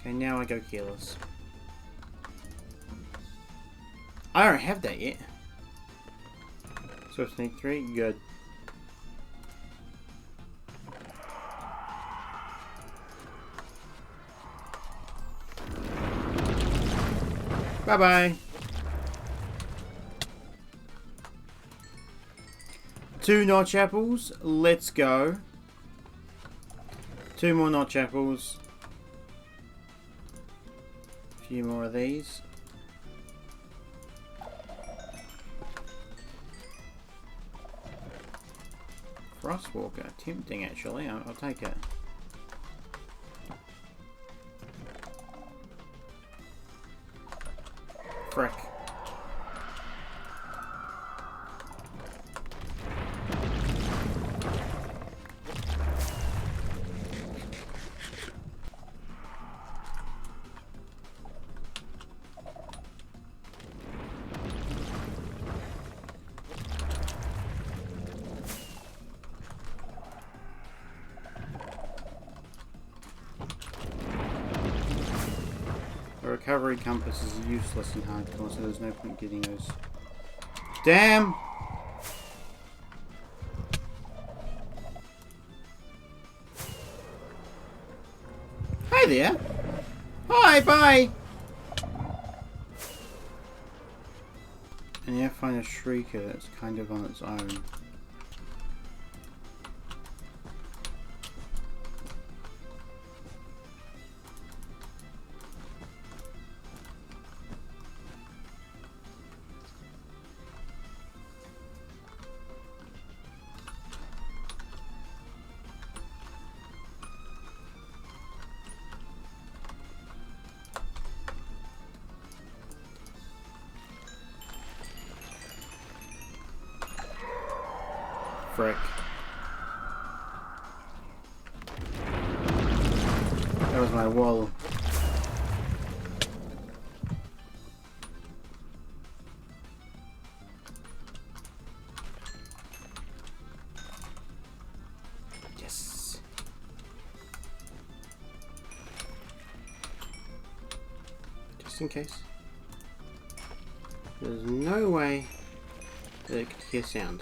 S2: Okay, now I go careless. I don't have that yet. So sneak 3, good. Bye bye. 2 notch apples. Let's go. 2 more notch apples. A few more of these. Frostwalker. Tempting actually. I'll take it. Frick. The recovery compass is useless in hardcore, so there's no point getting those. Damn! Hi there! Hi, bye! And yeah, find a shrieker that's kind of on its own. Frick. That was my wall. Yes. Just in case. There's no way that it could hear sound.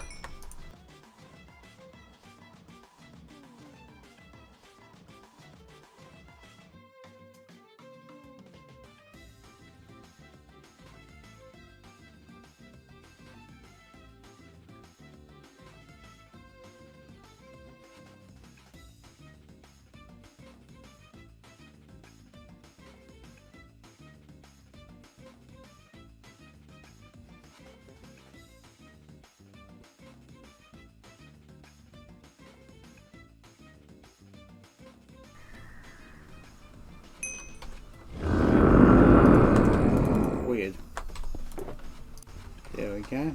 S2: we go.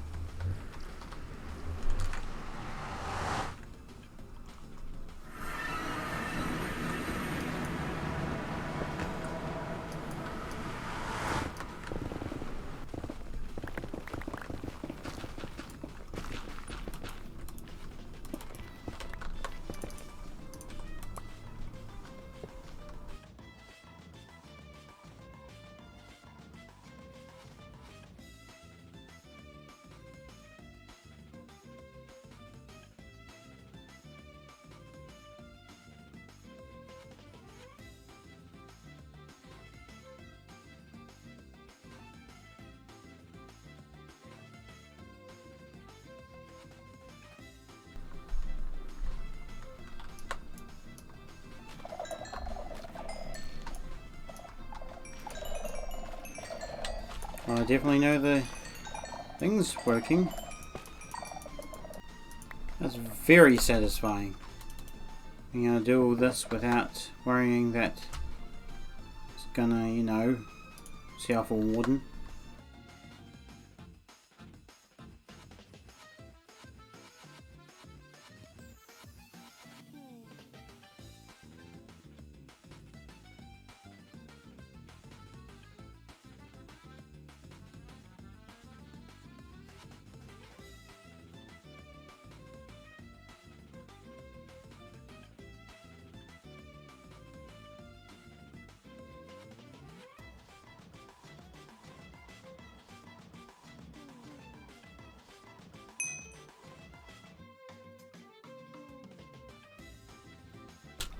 S2: Well, I definitely know the thing's working. That's very satisfying. Being able to do all this without worrying that it's gonna, you know, set off a warden.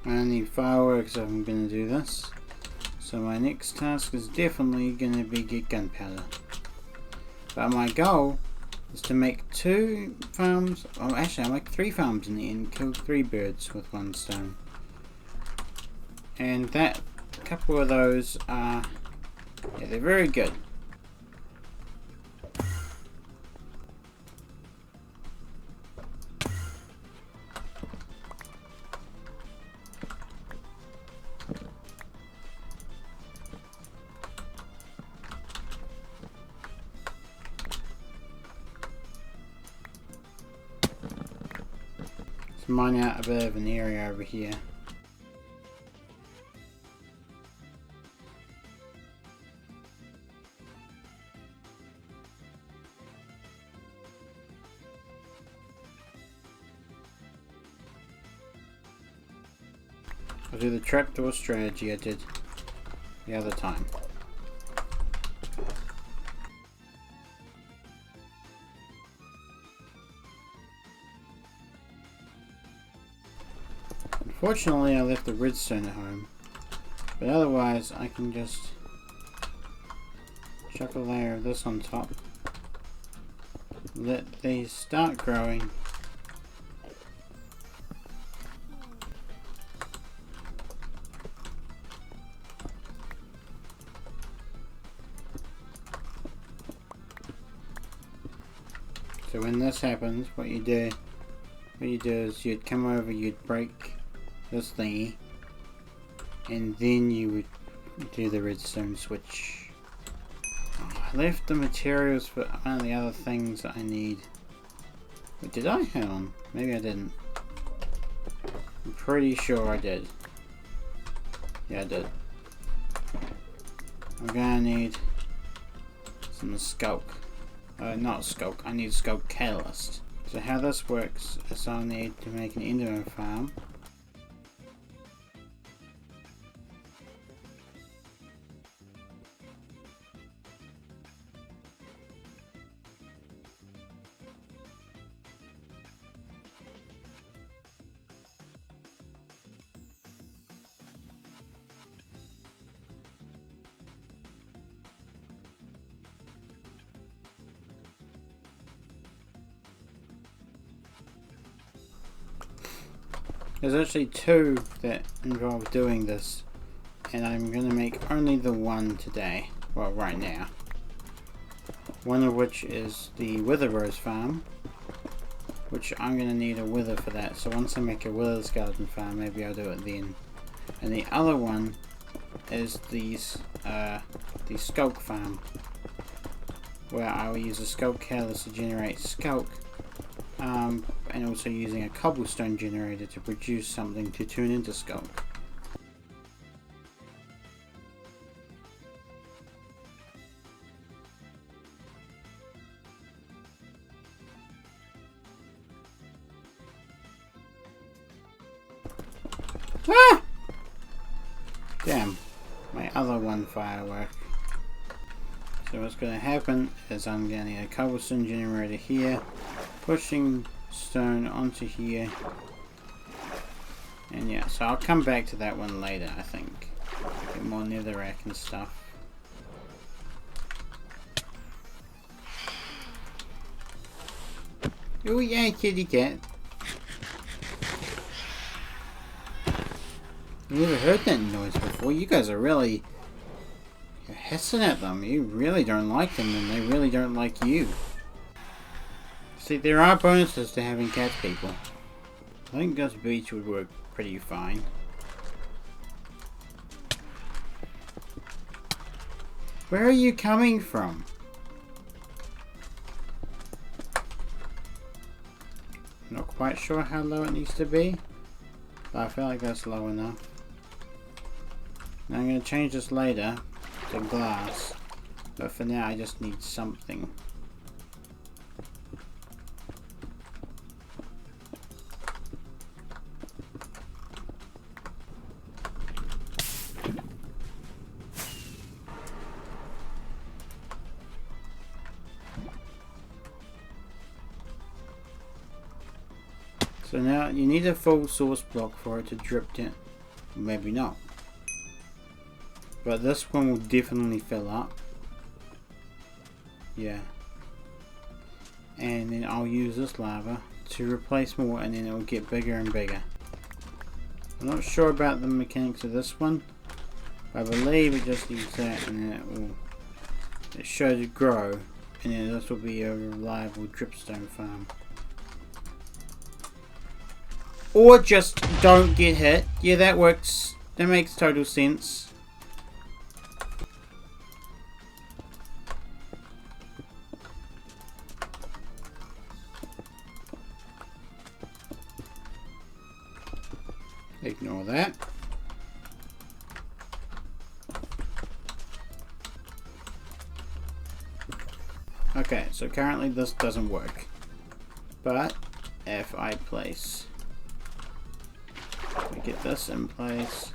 S2: I need fireworks if I'm going to do this. So my next task is definitely going to be get gunpowder. But my goal is to make 2 farms, well actually I'll make 3 farms in the end, kill 3 birds with 1 stone. And that, a couple of those are, yeah, they're very good. Mine out a bit of an area over here. I'll do the trapdoor strategy I did the other time. Unfortunately, I left the redstone at home, but otherwise I can just chuck a layer of this on top, let these start growing, so when this happens, what you do is you'd come over, you'd break this thingy, and then you would do the redstone switch. Oh, I left the materials for one of the other things that I need. But did I? Hang on. Maybe I didn't. I'm pretty sure I did. Yeah, I did. I'm gonna need some sculk. Not sculk, I need sculk catalyst. So how this works is I'll need to make an enderman farm. There's actually 2 that involve doing this, and I'm going to make only the one today, well right now. One of which is the wither rose farm, which I'm going to need a wither for that, so once I make a wither skeleton farm maybe I'll do it then. And the other one is the sculk farm. where I will use a sculk catalyst to generate sculk, and also using a cobblestone generator to produce something to turn into sculk. Ah! Damn, my other one firework. So what's going to happen is I'm getting a cobblestone generator here, pushing stone onto here, and yeah, so I'll come back to that one later, I think. Get more netherrack and stuff. Oh yeah, kitty cat. I've never heard that noise before. You guys are really... You're hissing at them. You really don't like them, and they really don't like you. See, there are bonuses to having cat people. I think Gus Beach would work pretty fine. Where are you coming from? Not quite sure how low it needs to be, but I feel like that's low enough. Now I'm going to change this later to glass, but for now I just need something. So now you need a full source block for it to drip down. Maybe not. But this one will definitely fill up. Yeah. And then I'll use this lava to replace more, and then it will get bigger and bigger. I'm not sure about the mechanics of this one. But I believe it just needs that, and then it should grow. And then this will be a reliable dripstone farm. Or just don't get hit. Yeah, that works. That makes total sense. Ignore that. Okay, so currently this doesn't work. But if I place... We get this in place.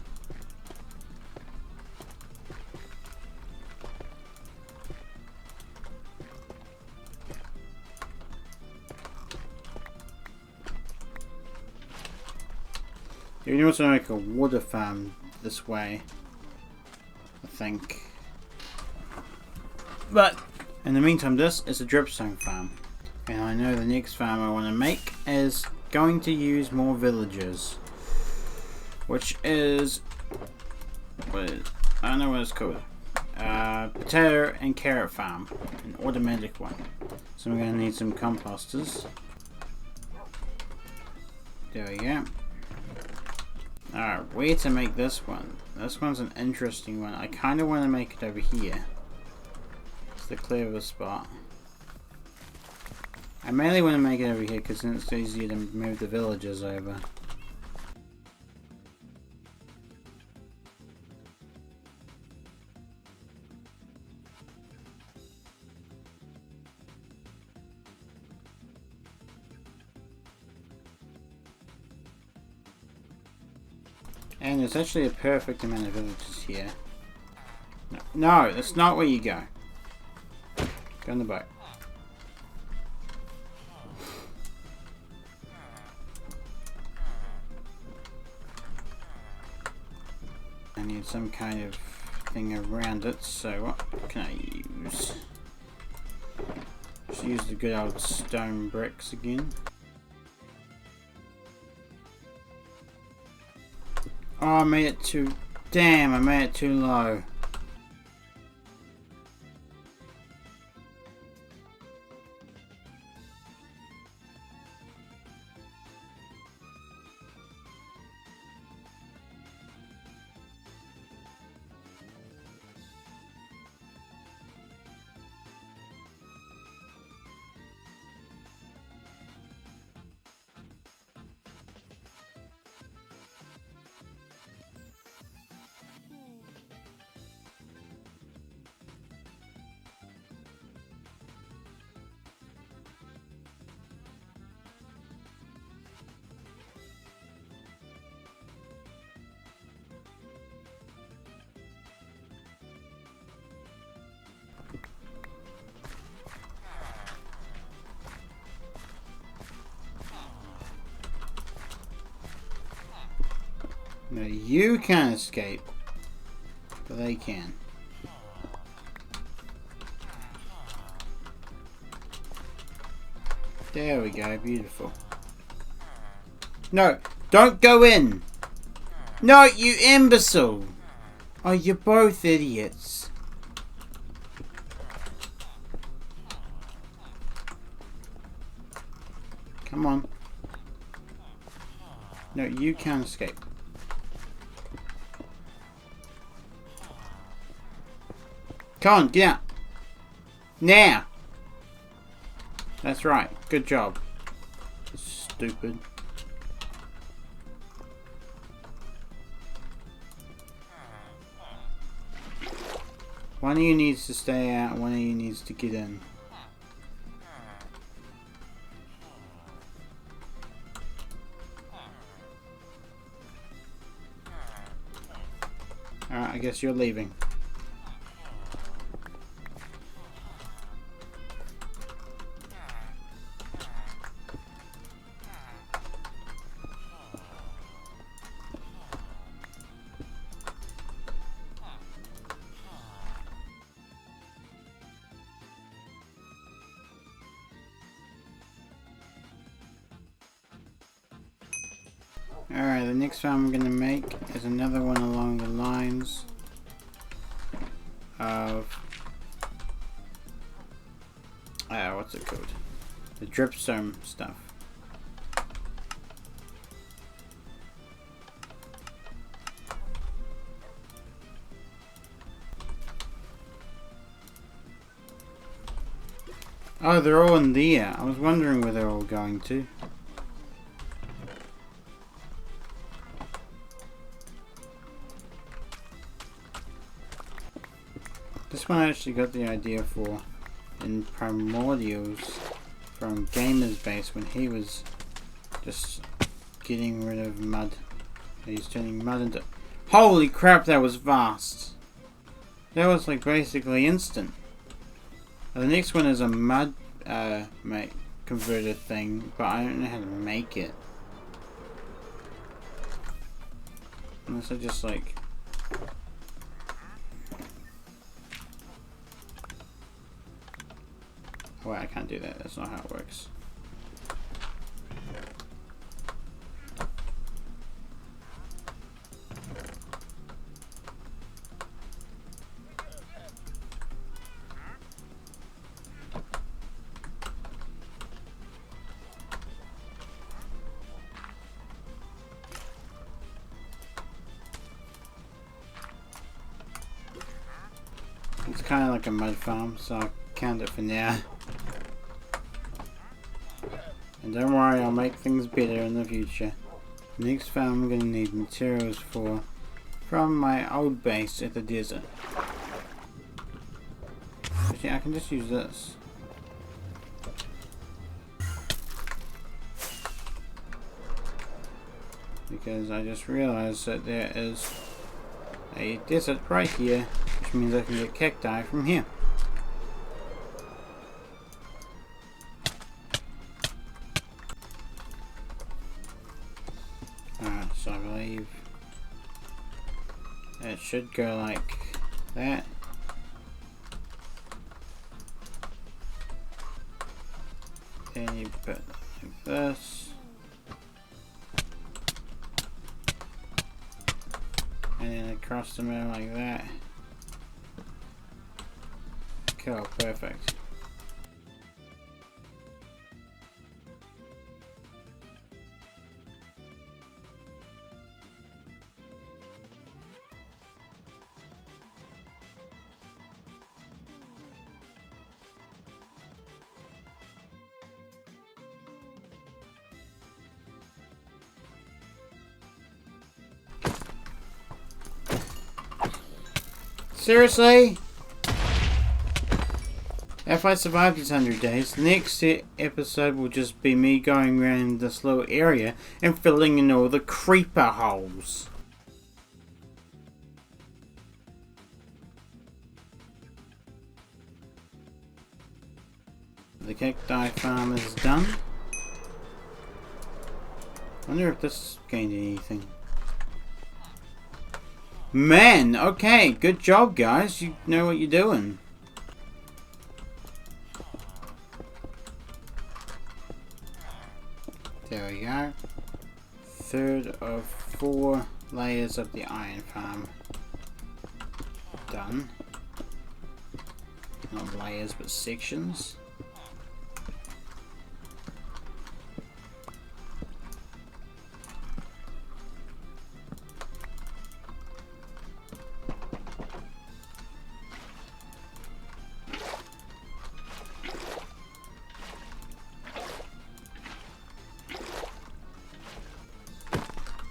S2: You can also make a water farm this way, I think. But in the meantime, this is a dripstone farm, and I know the next farm I want to make is going to use more villagers, which is I don't know what it's called. Potato and carrot farm, an automatic one. So we're going to need some composters. There we go. Alright, where to make this one? This one's an interesting one. I kind of want to make it over here. It's the clearest spot. I mainly want to make it over here because then it's easier to move the villagers over. And there's actually a perfect amount of villagers here. No, that's not where you go. Go on the boat. I need some kind of thing around it, so what can I use? Just use the good old stone bricks again. Oh, I made it too... Damn, I made it too low. No, you can't escape. But they can. There we go, beautiful. No, don't go in! No, you imbecile! Oh, you're both idiots. Come on. No, you can't escape. Come on, get out! Now! That's right. Good job. Stupid. One of you needs to stay out, one of you needs to get in. Alright, I guess you're leaving. Alright, the next farm I'm going to make is another one along the lines of what's it called? The dripstone stuff. Oh, they're all in there. I was wondering where they're all going to. This one I actually got the idea for in Primordials from Gamer's Base when he was just getting rid of mud. He's turning mud into... Holy crap, that was fast! That was like basically instant. The next one is a mud converter thing, but I don't know how to make it. Unless I just like... Wait, I can't do that. That's not how it works. It's kind of like a mud farm, so I'll count it for now. And don't worry, I'll make things better in the future. Next farm I'm going to need materials for from my old base at the desert. Actually, I can just use this. Because I just realized that there is a desert right here, which means I can get cacti from here. So I believe it should go like that. Then you put like this. And then across the middle like that. Cool, perfect. Seriously? If I survive these 100 days, the next episode will just be me going around this little area and filling in all the creeper holes. The cacti farm is done. I wonder if this gained anything. Man, okay, good job guys, you know what you're doing. There we go. Third of 4 layers of the iron farm done. Not layers but sections.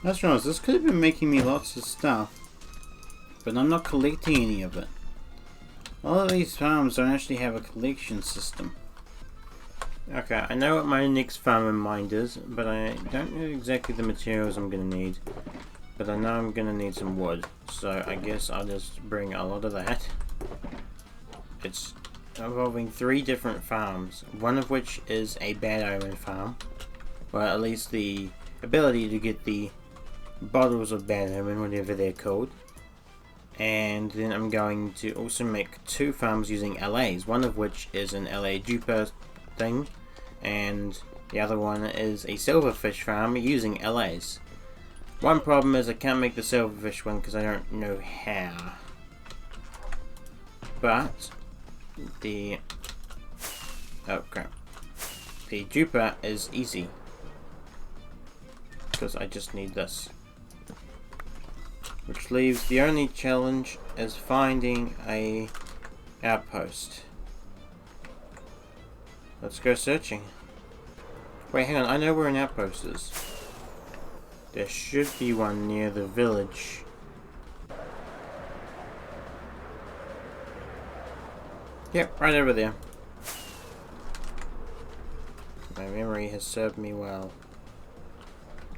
S2: That's right, this could have been making me lots of stuff, but I'm not collecting any of it. All of these farms don't actually have a collection system. Okay, I know what my next farm in mind is, but I don't know exactly the materials I'm going to need. But I know I'm going to need some wood, so I guess I'll just bring a lot of that. It's involving 3 different farms, one of which is a bad omen farm. Well, at least the ability to get the bottles of bad omen, whatever they're called. And then I'm going to also make 2 farms using Allays, one of which is an Allay duper thing, and the other one is a silverfish farm using Allays. One problem is I can't make the silverfish one because I don't know how. But the oh crap, the duper is easy because I just need this. Which leaves the only challenge is finding a outpost. Let's go searching. Wait, hang on, I know where an outpost is. There should be one near the village. Yep, right over there. My memory has served me well.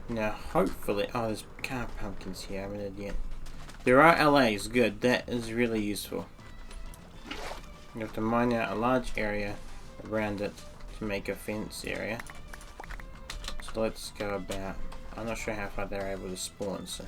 S2: Now, hopefully... Oh, there's car pumpkins here. I'm an idiot. There are Allays. Good. That is really useful. You have to mine out a large area around it to make a fence area. So let's go about... I'm not sure how far they're able to spawn, so...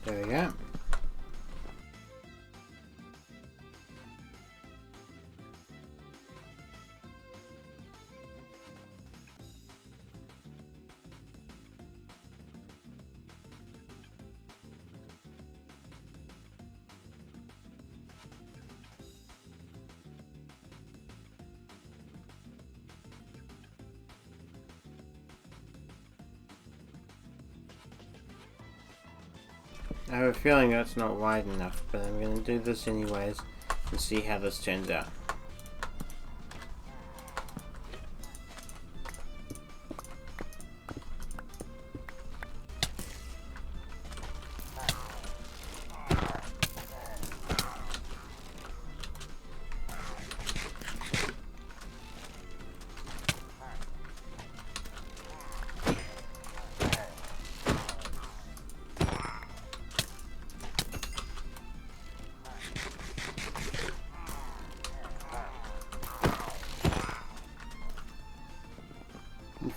S2: There we go. I have a feeling that's not wide enough, but I'm going to do this anyways and see how this turns out.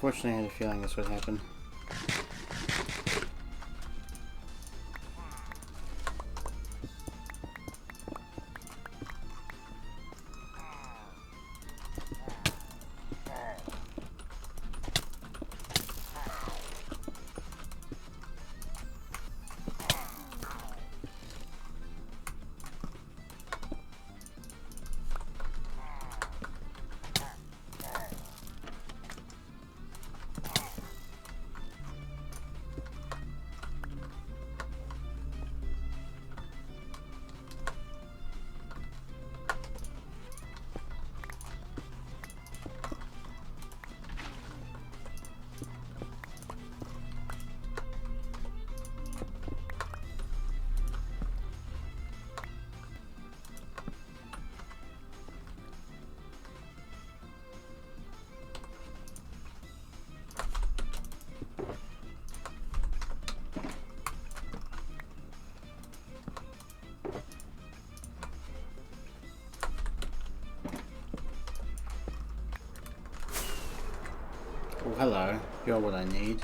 S2: Unfortunately, I had a feeling this would happen. Oh, hello. You're what I need.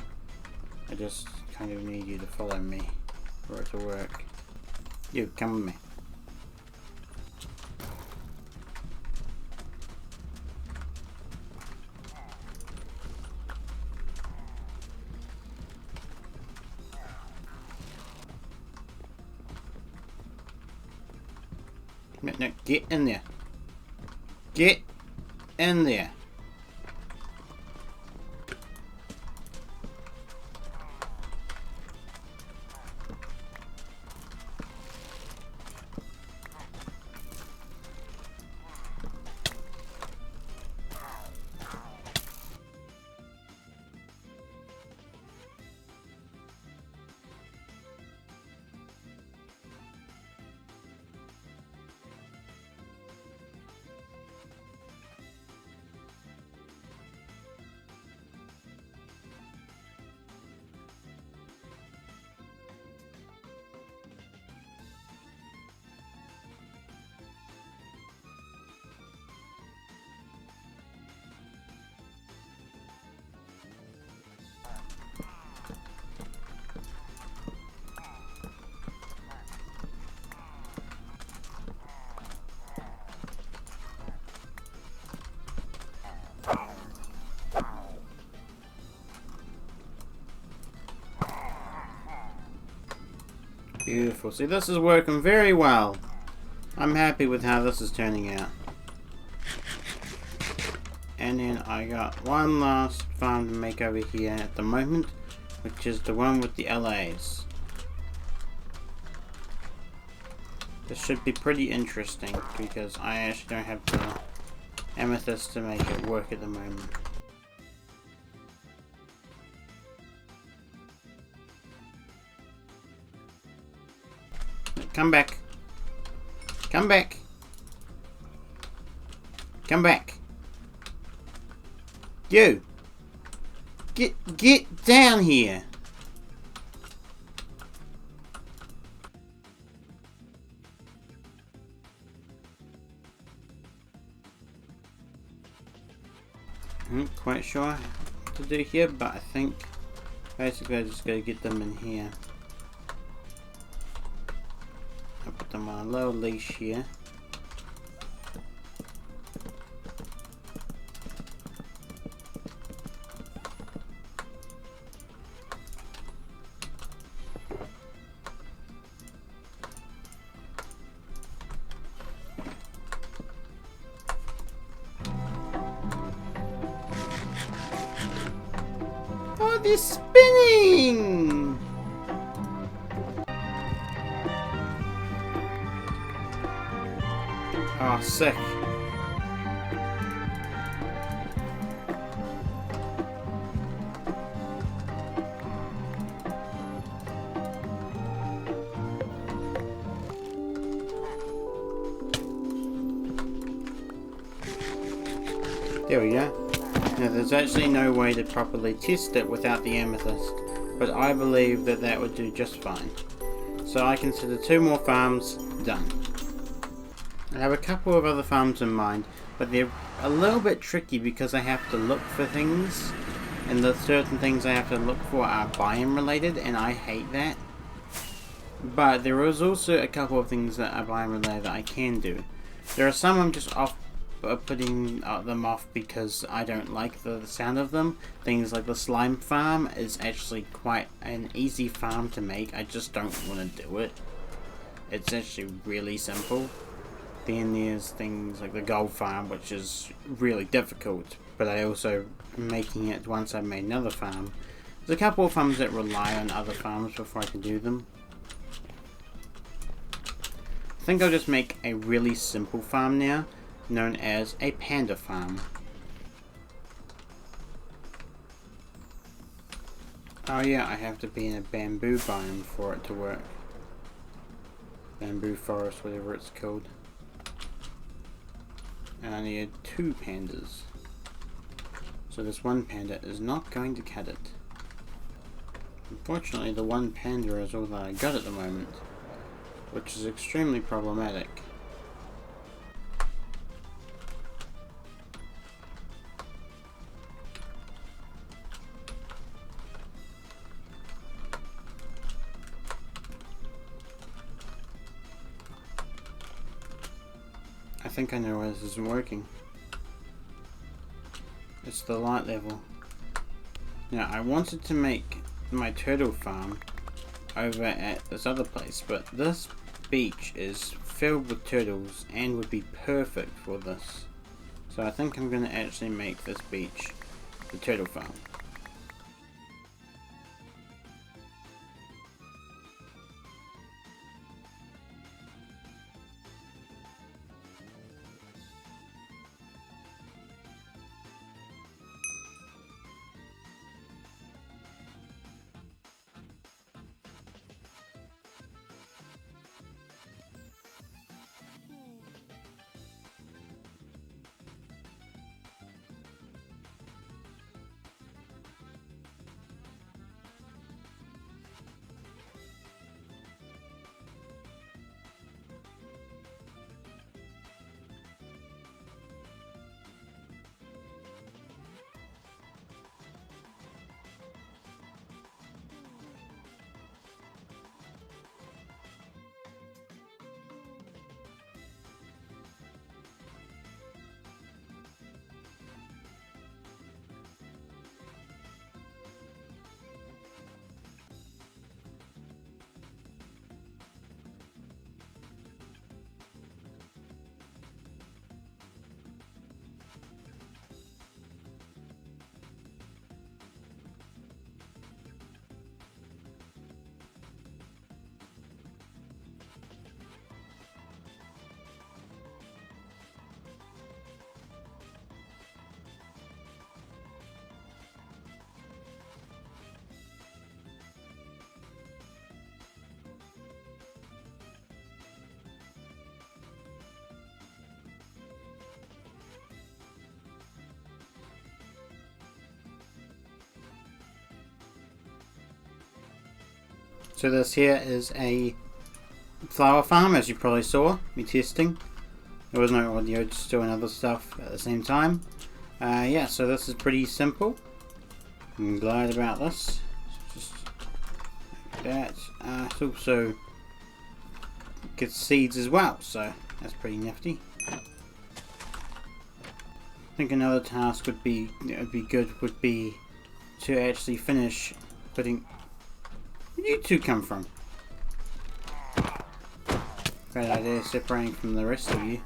S2: I just kind of need you to follow me for it to work. You, come with me. No, get in there. Get in there. Beautiful. See, this is working very well. I'm happy with how this is turning out. And then I got one last farm to make over here at the moment, which is the one with the Allays. This should be pretty interesting because I actually don't have the amethyst to make it work at the moment. Come back. Come back. Come back. You. Get down here. I'm not quite sure what to do here, but I think basically I just gotta get them in here. I'll put them on a low leash here. Oh, they're spinning! Oh, sick. There we go. Now there's actually no way to properly test it without the amethyst, but I believe that that would do just fine. So I consider 2 more farms done. I have a couple of other farms in mind, but they're a little bit tricky because I have to look for things and the certain things I have to look for are biome related, and I hate that. But there is also a couple of things that are biome related that I can do. There are some I'm just putting them off because I don't like the sound of them. Things like the slime farm is actually quite an easy farm to make. I just don't want to do it. It's actually really simple. Then there's things like the gold farm, which is really difficult, but I also am making it once I've made another farm. There's a couple of farms that rely on other farms before I can do them. I think I'll just make a really simple farm now, known as a panda farm. Oh yeah, I have to be in a bamboo biome for it to work. Bamboo forest, whatever it's called. And I need 2 pandas. So this one panda is not going to cut it. Unfortunately, the one panda is all that I got at the moment, which is extremely problematic. I think I know why this isn't working. It's the light level. Now, I wanted to make my turtle farm over at this other place, but this beach is filled with turtles and would be perfect for this. So I think I'm going to actually make this beach the turtle farm. So this here is a flower farm, as you probably saw me testing. There was no audio, just doing other stuff at the same time. Yeah, so this is pretty simple. I'm glad about this. Just like that. It also gets seeds as well, so that's pretty nifty. I think another task would be to actually finish putting. Where did you two come from? Great idea, separating from the rest of you.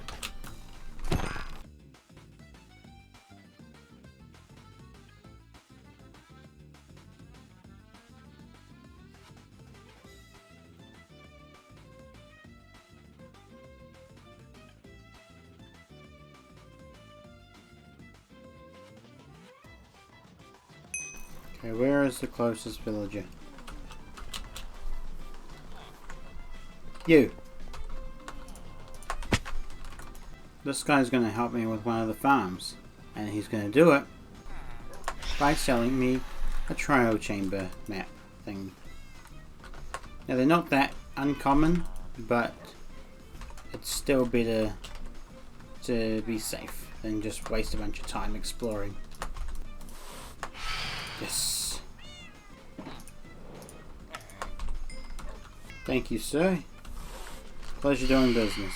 S2: Okay, where is the closest villager? You! This guy's going to help me with one of the farms, and he's going to do it by selling me a trial chamber map thing. Now they're not that uncommon, but it's still better to be safe than just waste a bunch of time exploring. Yes. Thank you, sir. Pleasure doing business.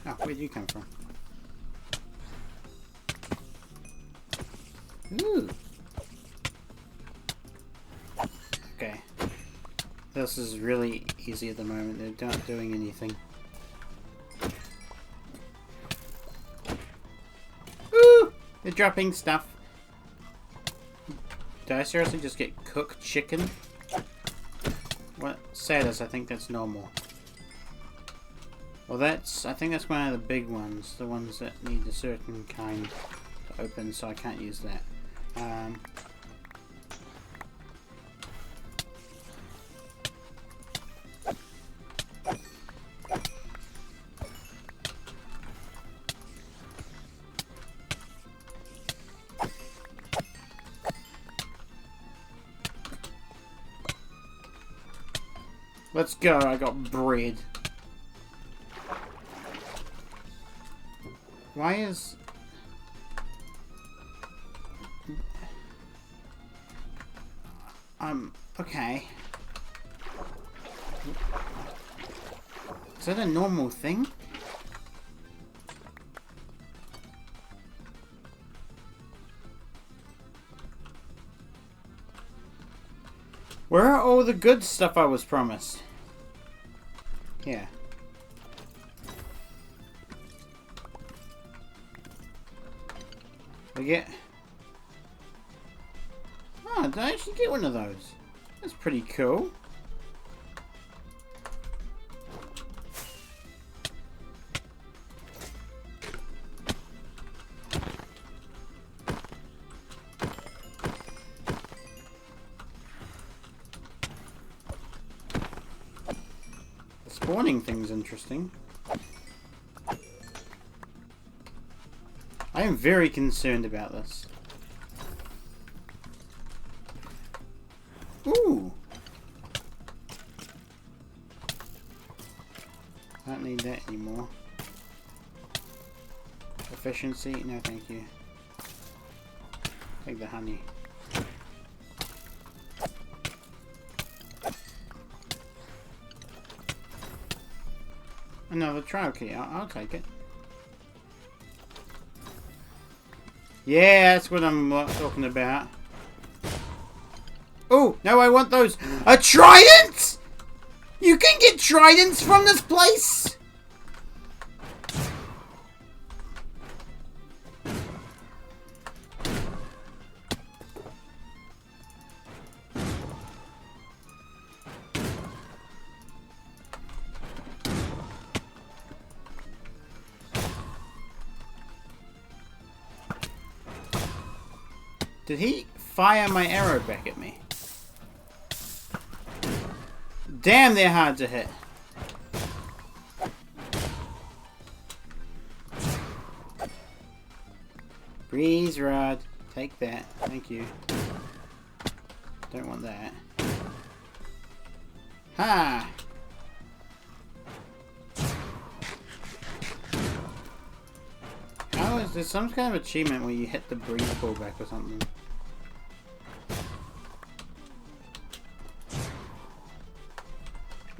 S2: Oh, where'd you come from? Ooh. Okay. This is really easy at the moment. They're not doing anything. Ooh! They're dropping stuff. Did I seriously just get cooked chicken? What? Saddest, I think that's normal. Well, I think that's one of the big ones. The ones that need a certain kind to open, so I can't use that. Let's go, I got bread. Why is... okay. Is that a normal thing? Where are all the good stuff I was promised? Yeah. I get... oh, did I actually get one of those? That's pretty cool. The spawning thing's interesting. I am very concerned about this. Ooh! I don't need that anymore. Efficiency? No, thank you. Take the honey. Another trial key. I'll take it. Yeah, that's what I'm talking about. Oh, no, I want those. A trident? You can get tridents from this place? Did he fire my arrow back at me? Damn, they're hard to hit. Breeze rod. Take that. Thank you. Don't want that. Ha! How is there some kind of achievement where you hit the breeze ball back or something?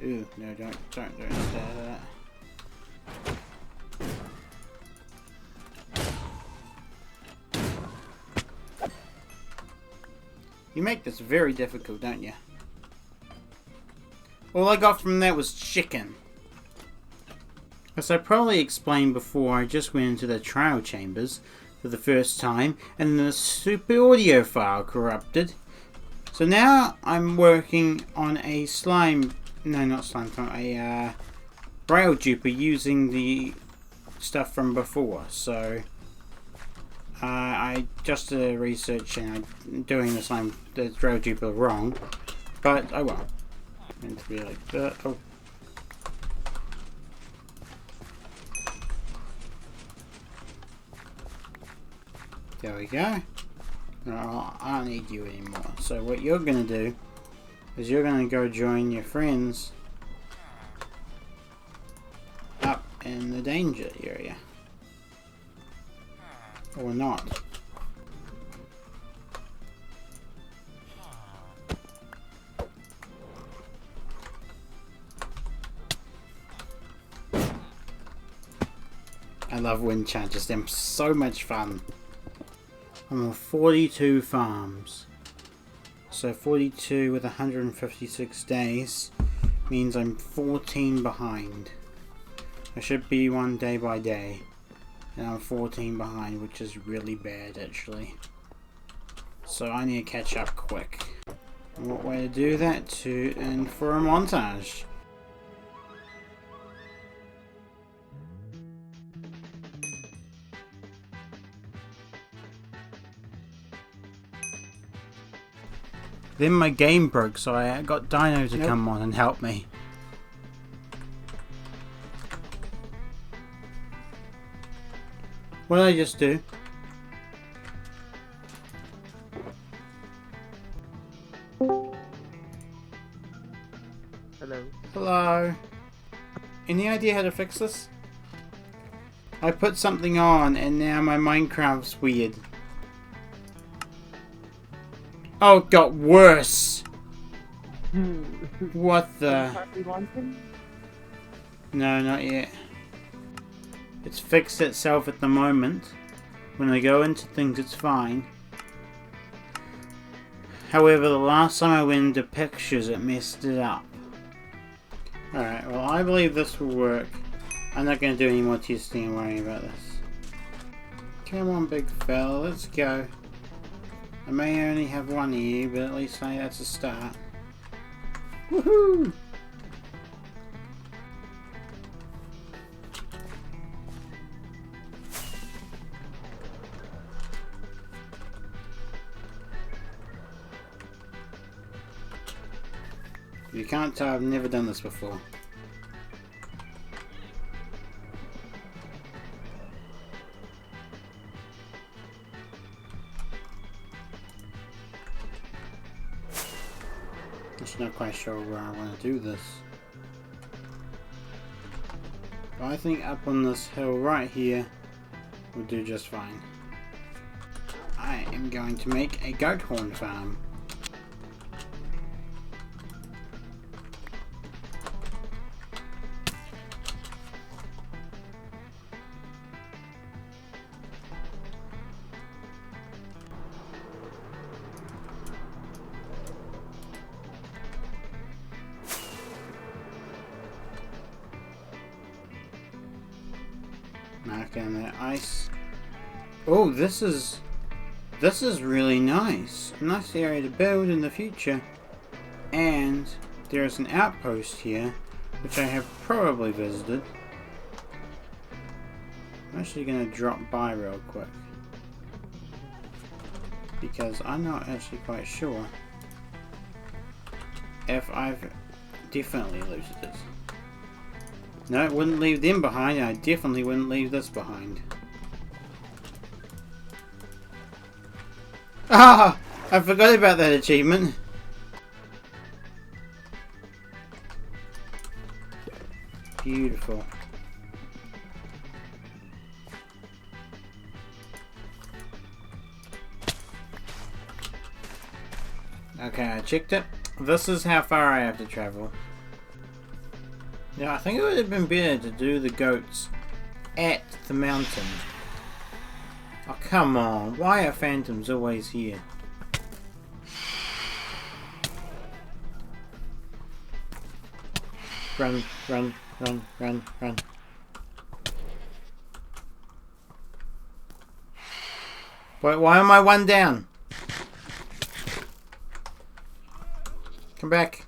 S2: Ooh, no, don't that. You make this very difficult, don't you? All I got from that was chicken. As I probably explained before, I just went into the trial chambers for the first time, and the super audio file corrupted. So now I'm working on a slime... no, not slime, a rail duper using the stuff from before. So I just did research and I'm doing the rail duper wrong, but oh well. Meant to be like that. Oh. There we go. No, I don't need you anymore. So what you're gonna do is you're gonna go join your friends
S1: the danger area. Or not. I love wind charges, they're so much fun. I'm on 42 farms. So 42 with 156 days means I'm 14 behind. I should be one day by day. And I'm 14 behind, which is really bad actually. So I need to catch up quick. And what way to do that? For a montage. Then my game broke, so I got Dino to come on and help me. What did I just do?
S3: Hello.
S1: Hello. Any idea how to fix this? I put something on and now my Minecraft's weird. Oh, it got worse. What the? No, not yet. It's fixed itself at the moment. When I go into things, it's fine. However, the last time I went into pictures, it messed it up. Alright, well, I believe this will work. I'm not going to do any more testing and worrying about this. Come on, big fella, let's go. I may only have one ear, but at least that's a start. Woohoo! You can't tell I've never done this before. Just not quite sure where I want to do this. But I think up on this hill right here will do just fine. I am going to make a goat horn farm. Mark down that ice. Oh, this is really nice. A nice area to build in the future. And there's an outpost here, which I have probably visited. I'm actually going to drop by real quick, because I'm not actually quite sure if I've definitely looted it. No, it wouldn't leave them behind, and I definitely wouldn't leave this behind. Ah! I forgot about that achievement. Beautiful. Okay, I checked it. This is how far I have to travel. Now, I think it would have been better to do the goats at the mountain. Oh, come on. Why are phantoms always here? Run, run, run, run, run. Wait, why am I one down? Come back.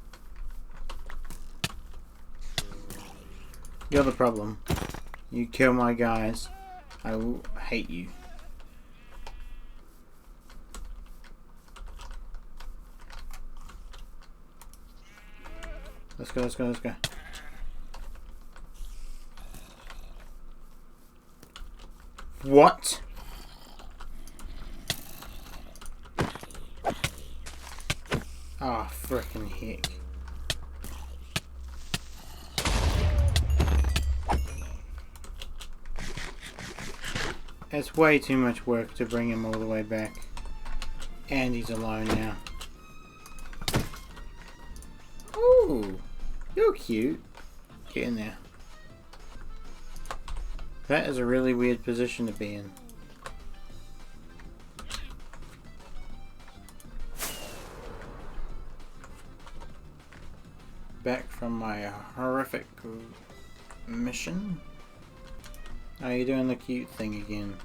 S1: You're the problem. You kill my guys, I will hate you. Let's go, let's go, let's go. What? Oh, frickin' heck.
S2: It's way too much work to bring him all the way back. And he's alone now. Ooh, you're cute. Get in there. That is a really weird position to be in. Back from my horrific mission. Oh, you're doing the cute thing again.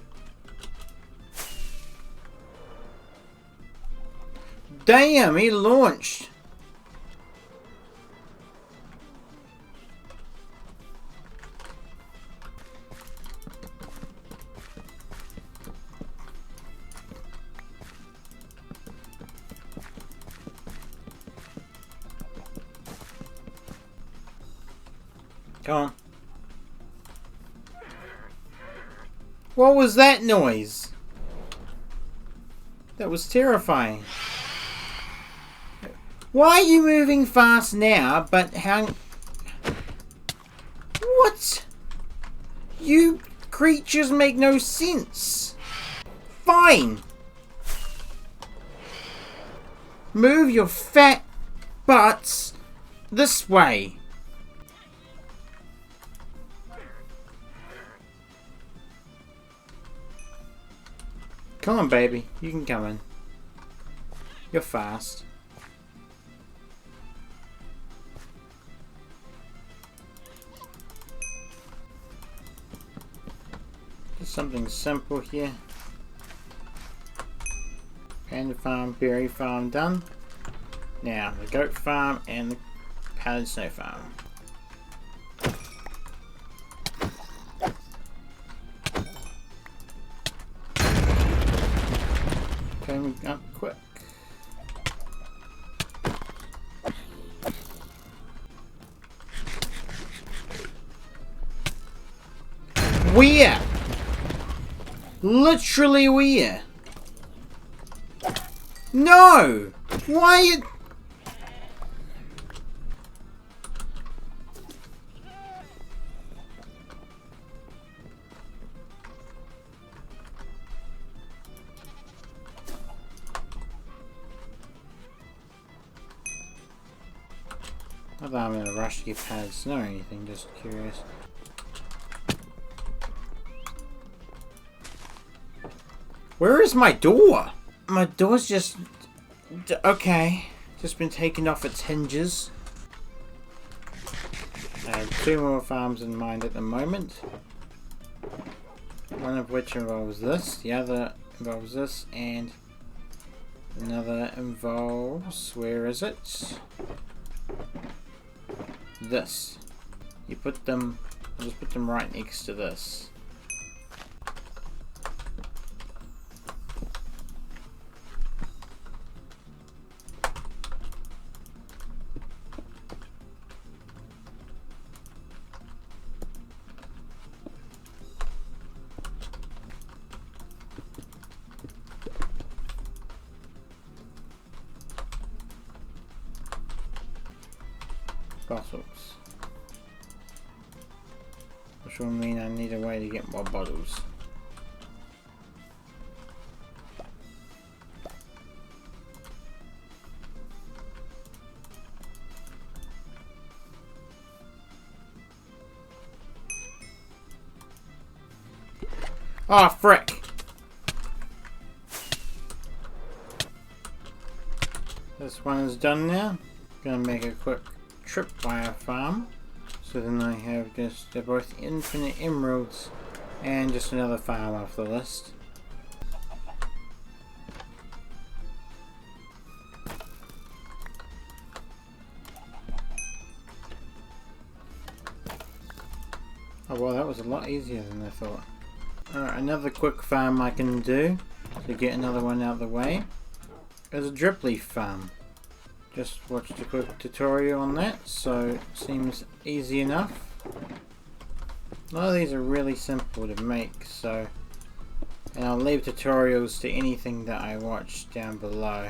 S2: Damn, he launched! Come on. What was that noise? That was terrifying. Why are you moving fast now, but how... What? You creatures make no sense. Fine. Move your fat butts this way. Come on, baby. You can come in. You're fast. Just something simple here. Panda farm, berry farm done. Now, the goat farm and the powdered snow farm. Coming up quick. Where? Literally where? No! Why you... Not that I'm in a rush to get powdered snow or anything, just curious. Where is my door? My door's just... okay. Just been taken off its hinges. I have 2 more farms in mind at the moment. One of which involves this, the other involves this, and another involves... where is it? This. You put them... I'll just put them right next to this. Bottles. Which will mean I need a way to get more bottles. Ah, frick! This one is done now. Gonna make a quick trip by our farm, so then I have just both infinite emeralds and just another farm off the list. Oh well, that was a lot easier than I thought. Alright, another quick farm I can do to get another one out of the way is a drip leaf farm. Just watched a quick tutorial on that, so seems easy enough. A lot of these are really simple to make, so... And I'll leave tutorials to anything that I watch down below.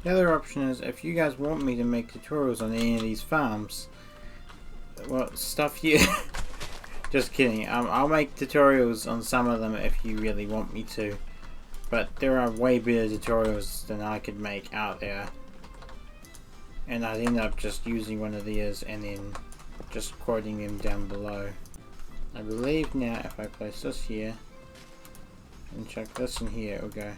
S2: The other option is, if you guys want me to make tutorials on any of these farms, well, stuff you... Just kidding. I'll make tutorials on some of them if you really want me to. But there are way better tutorials than I could make out there. And I'd end up just using one of these and then just quoting them down below. I believe now if I place this here and chuck this in here, it'll go.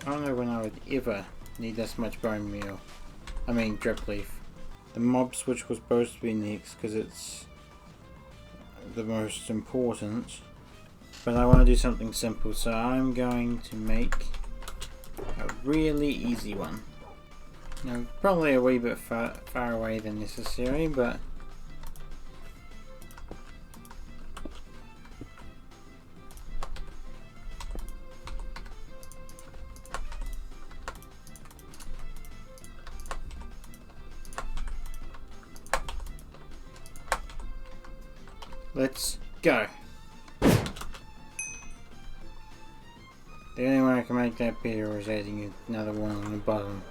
S2: I don't know when I would ever need this much bone meal. I mean drip leaf. The mob switch was supposed to be next because it's the most important. But I want to do something simple, so I'm going to make a really easy one. Now, probably a wee bit far away than necessary, but let's go. The only way I can make that better is adding another one on the bottom.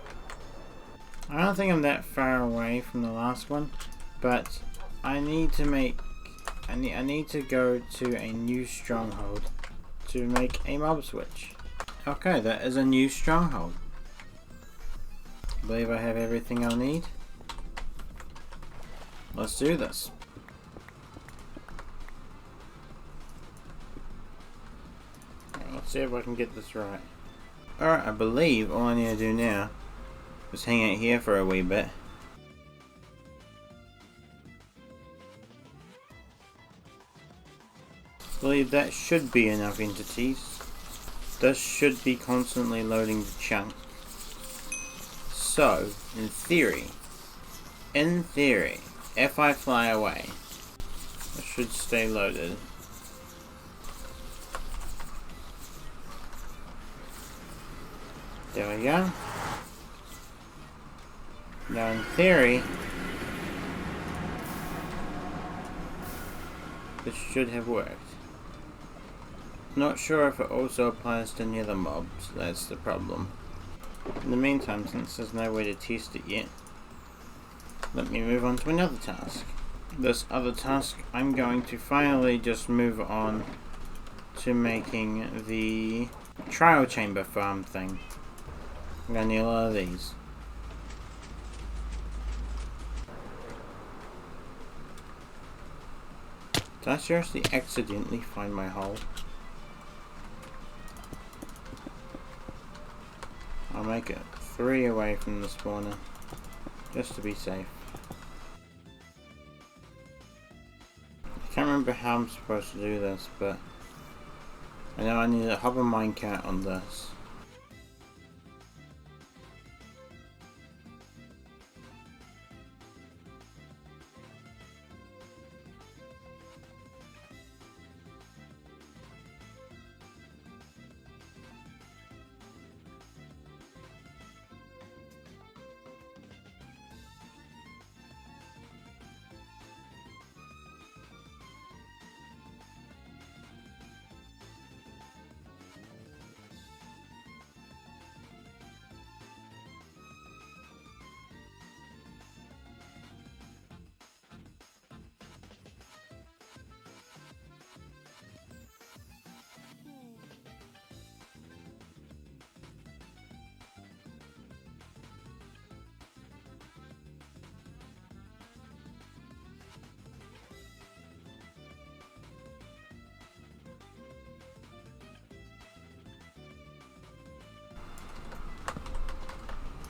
S2: I don't think I'm that far away from the last one, but I need to make I need to go to a new stronghold to make a mob switch. Okay, that is a new stronghold. I believe I have everything I'll need. Let's do this. Let's see if I can get this right. Alright, I believe all I need to do now is hang out here for a wee bit. I believe that should be enough entities. This should be constantly loading the chunk. So, in theory, if I fly away, it should stay loaded. There we go. Now in theory, this should have worked. Not sure if it also applies to nether mobs, that's the problem. In the meantime, since there's no way to test it yet, let me move on to another task. This other task, I'm going to finally just move on to making the trial chamber farm thing. I'm gonna need a lot of these. Did I seriously accidentally find my hole? I'll make it 3 away from the spawner, just to be safe. I can't remember how I'm supposed to do this, but I know I need a hover minecart on this.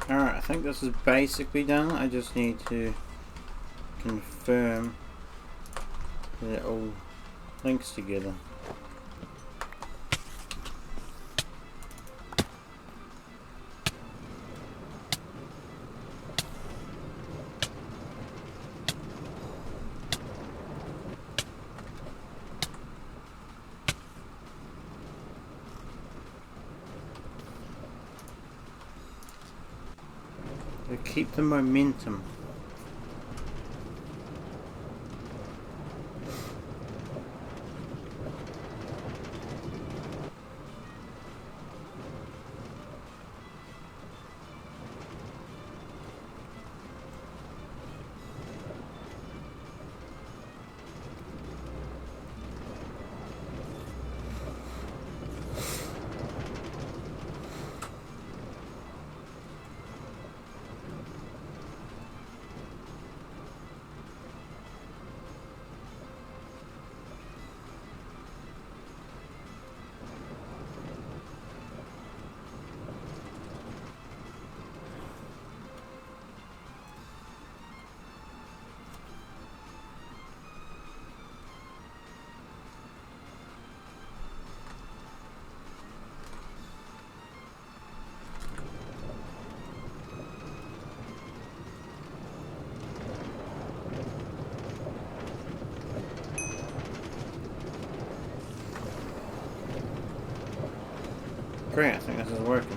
S2: Alright, I think this is basically done. I just need to confirm that it all links together. To keep the momentum. Great, I think this is working.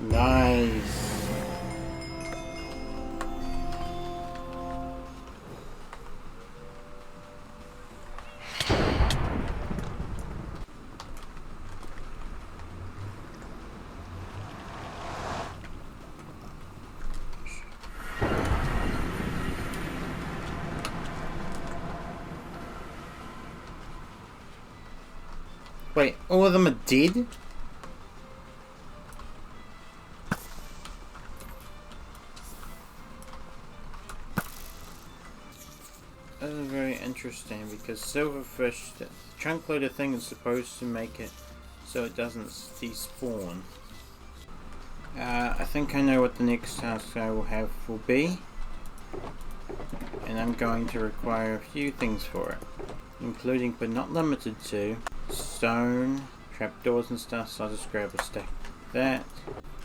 S2: Nice. Wait, all of them are dead? That is very interesting because silverfish, the chunk loader thing is supposed to make it so it doesn't despawn. I think I know what the next task I will have will be. And I'm going to require a few things for it. Including but not limited to stone, trapdoors and stuff, so I'll just grab a stack of that.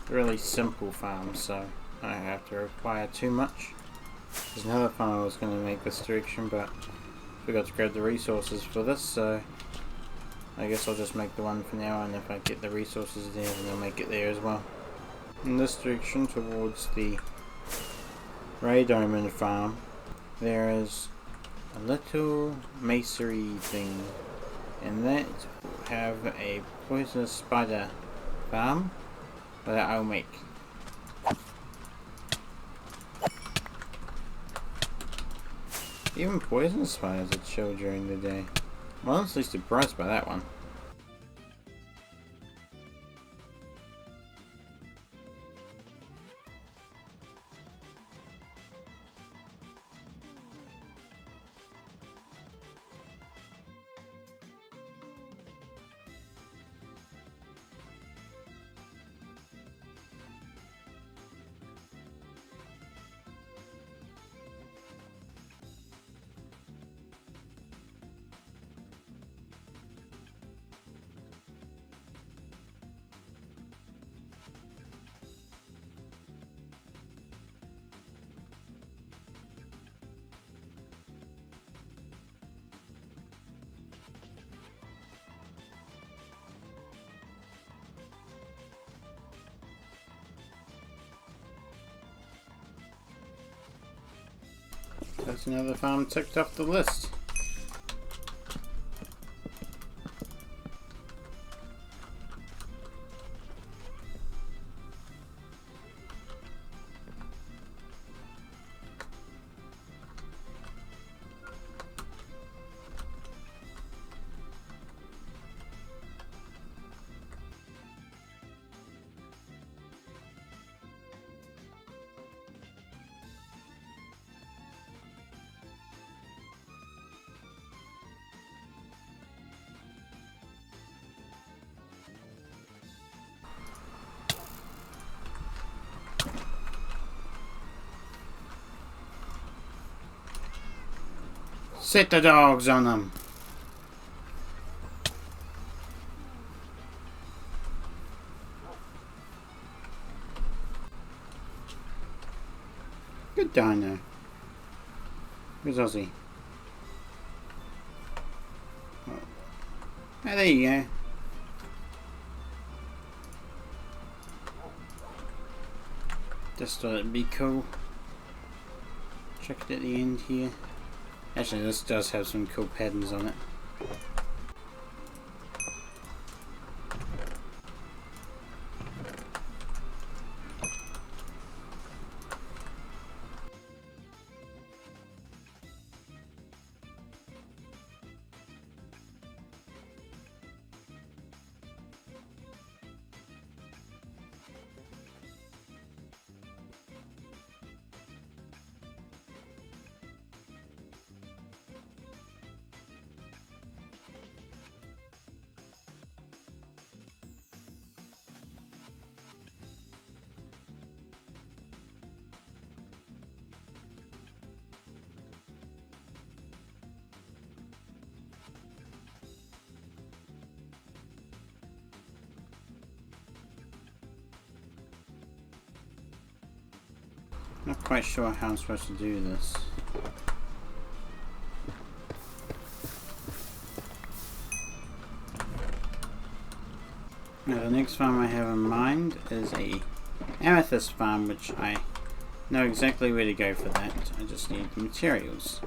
S2: Really simple farm, so I don't have to require too much. There's another farm I was going to make this direction, but forgot to grab the resources for this, so I guess I'll just make the one for now, and if I get the resources there, then I'll make it there as well. In this direction, towards the Ray Diamond farm, there is a little masonry thing, and that will have a poisonous spider farm that I'll make. Even poisonous spiders are chill during the day. I'm honestly surprised by that one. That's another farm ticked off the list. Set the dogs on them. Good dino. Where's Ozzy? Oh, there you go. Just thought it'd be cool. Check it at the end here. Actually, this does have some cool patterns on it.
S1: Not quite sure how I'm supposed to do this. Now the next farm I have in mind is a amethyst farm, which I know exactly where to go for that. I just need the materials.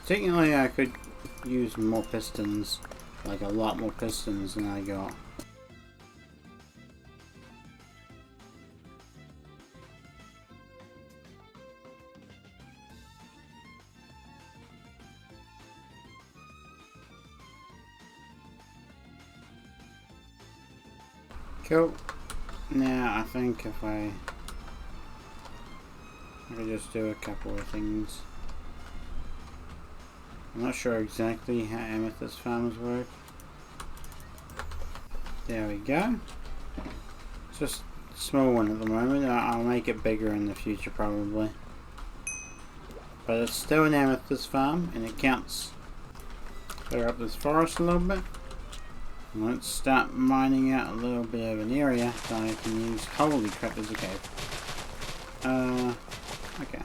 S1: Technically I could use more pistons, like a lot more pistons than I got. Cool. Now I think if I could just do a couple of things. I'm not sure exactly how amethyst farms work. There we go. It's just a small one at the moment. I'll make it bigger in the future probably. But it's still an amethyst farm and it counts. Clear up this forest a little bit. And let's start mining out a little bit of an area that I can use. Holy crap, there's a cave. Okay.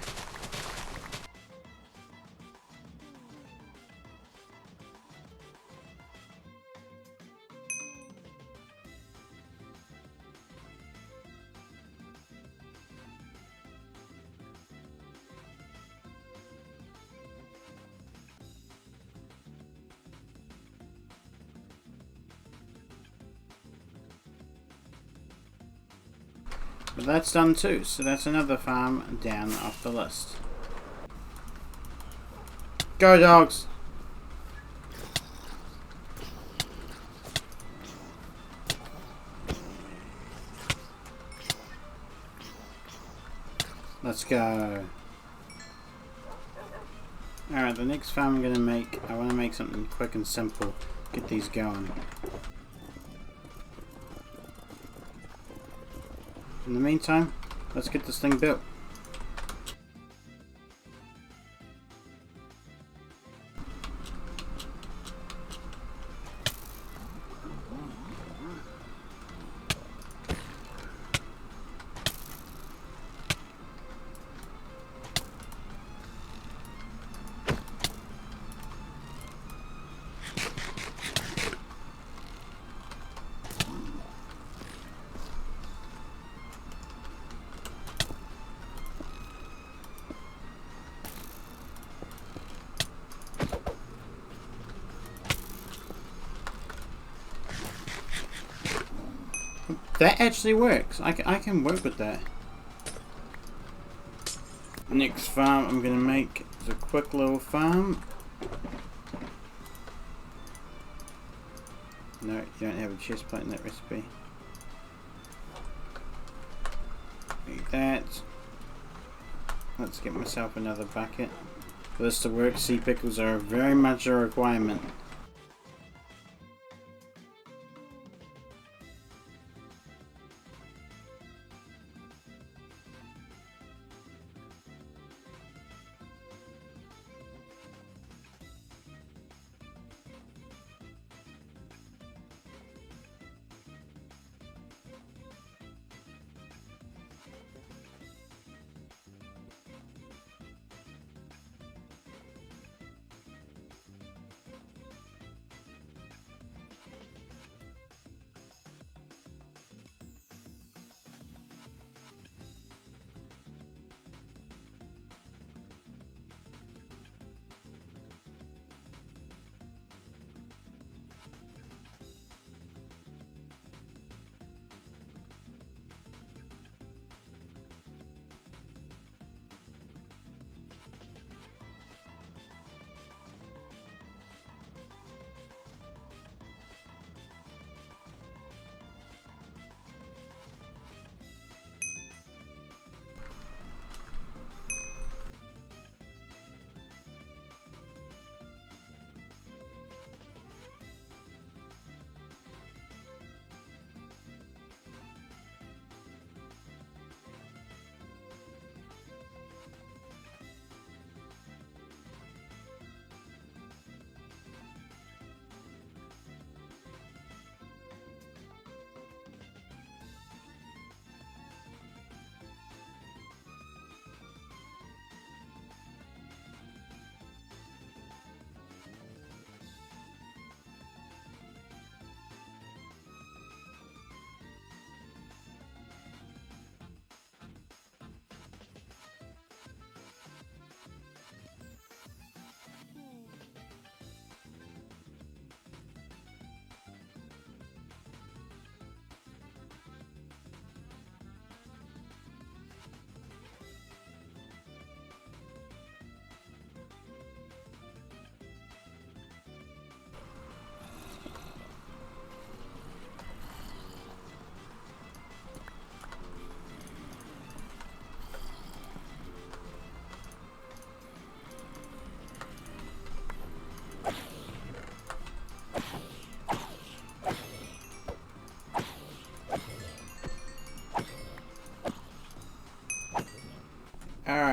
S1: But that's done too, so that's another farm down off the list. Go dogs! Let's go. Alright, the next farm I'm gonna make, I wanna make something quick and simple. Get these going. In the meantime, let's get this thing built. That actually works. I can work with that. Next farm I'm going to make is a quick little farm. No, you don't have a chest plate in that recipe. Like that. Let's get myself another bucket. For this to work, sea pickles are very much a requirement.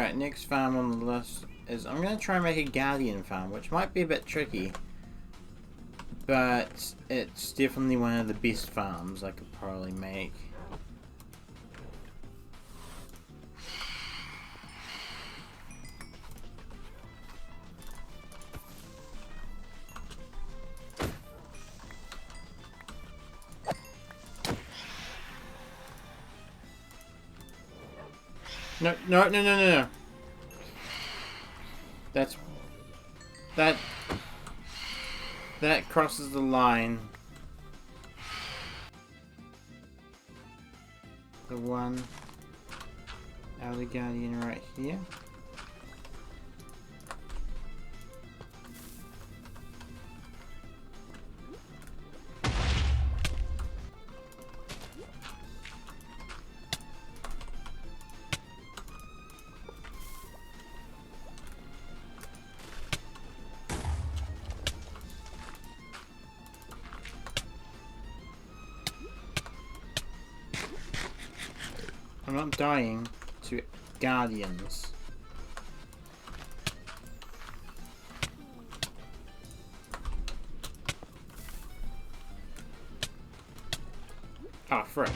S2: Alright, next farm on the list is I'm going to try and make a guardian farm, which might be a bit tricky. But it's definitely one of the best farms I could probably make. No, no, no, no, no, no. That crosses the line. The one Allay Guardian right here. I'm not dying to guardians. Ah, frick.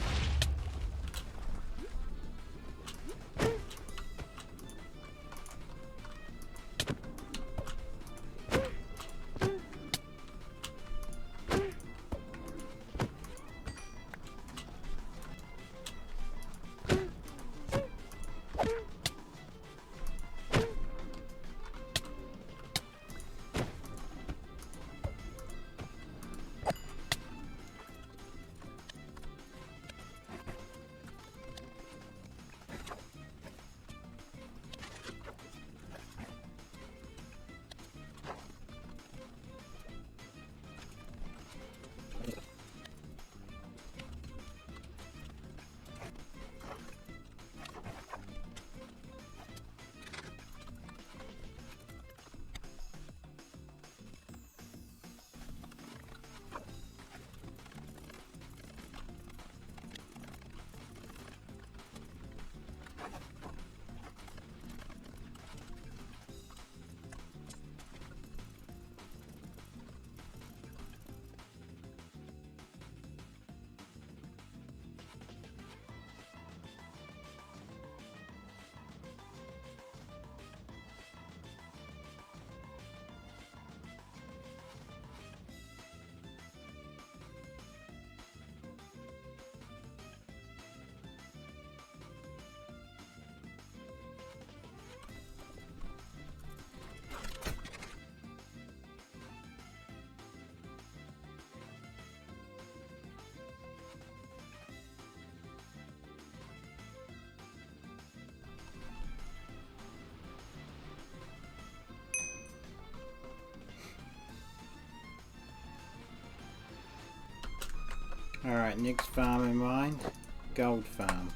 S2: Alright, next farm in mind, gold farm.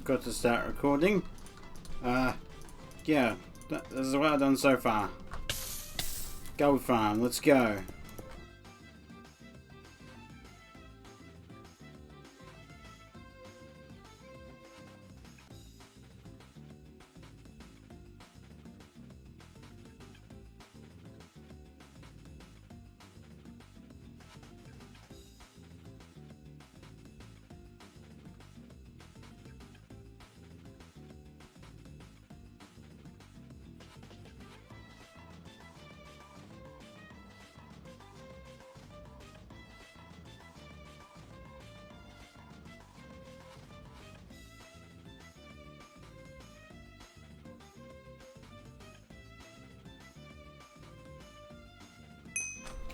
S2: Forgot to start recording. Yeah, this is what I've done so far. Gold farm, let's go.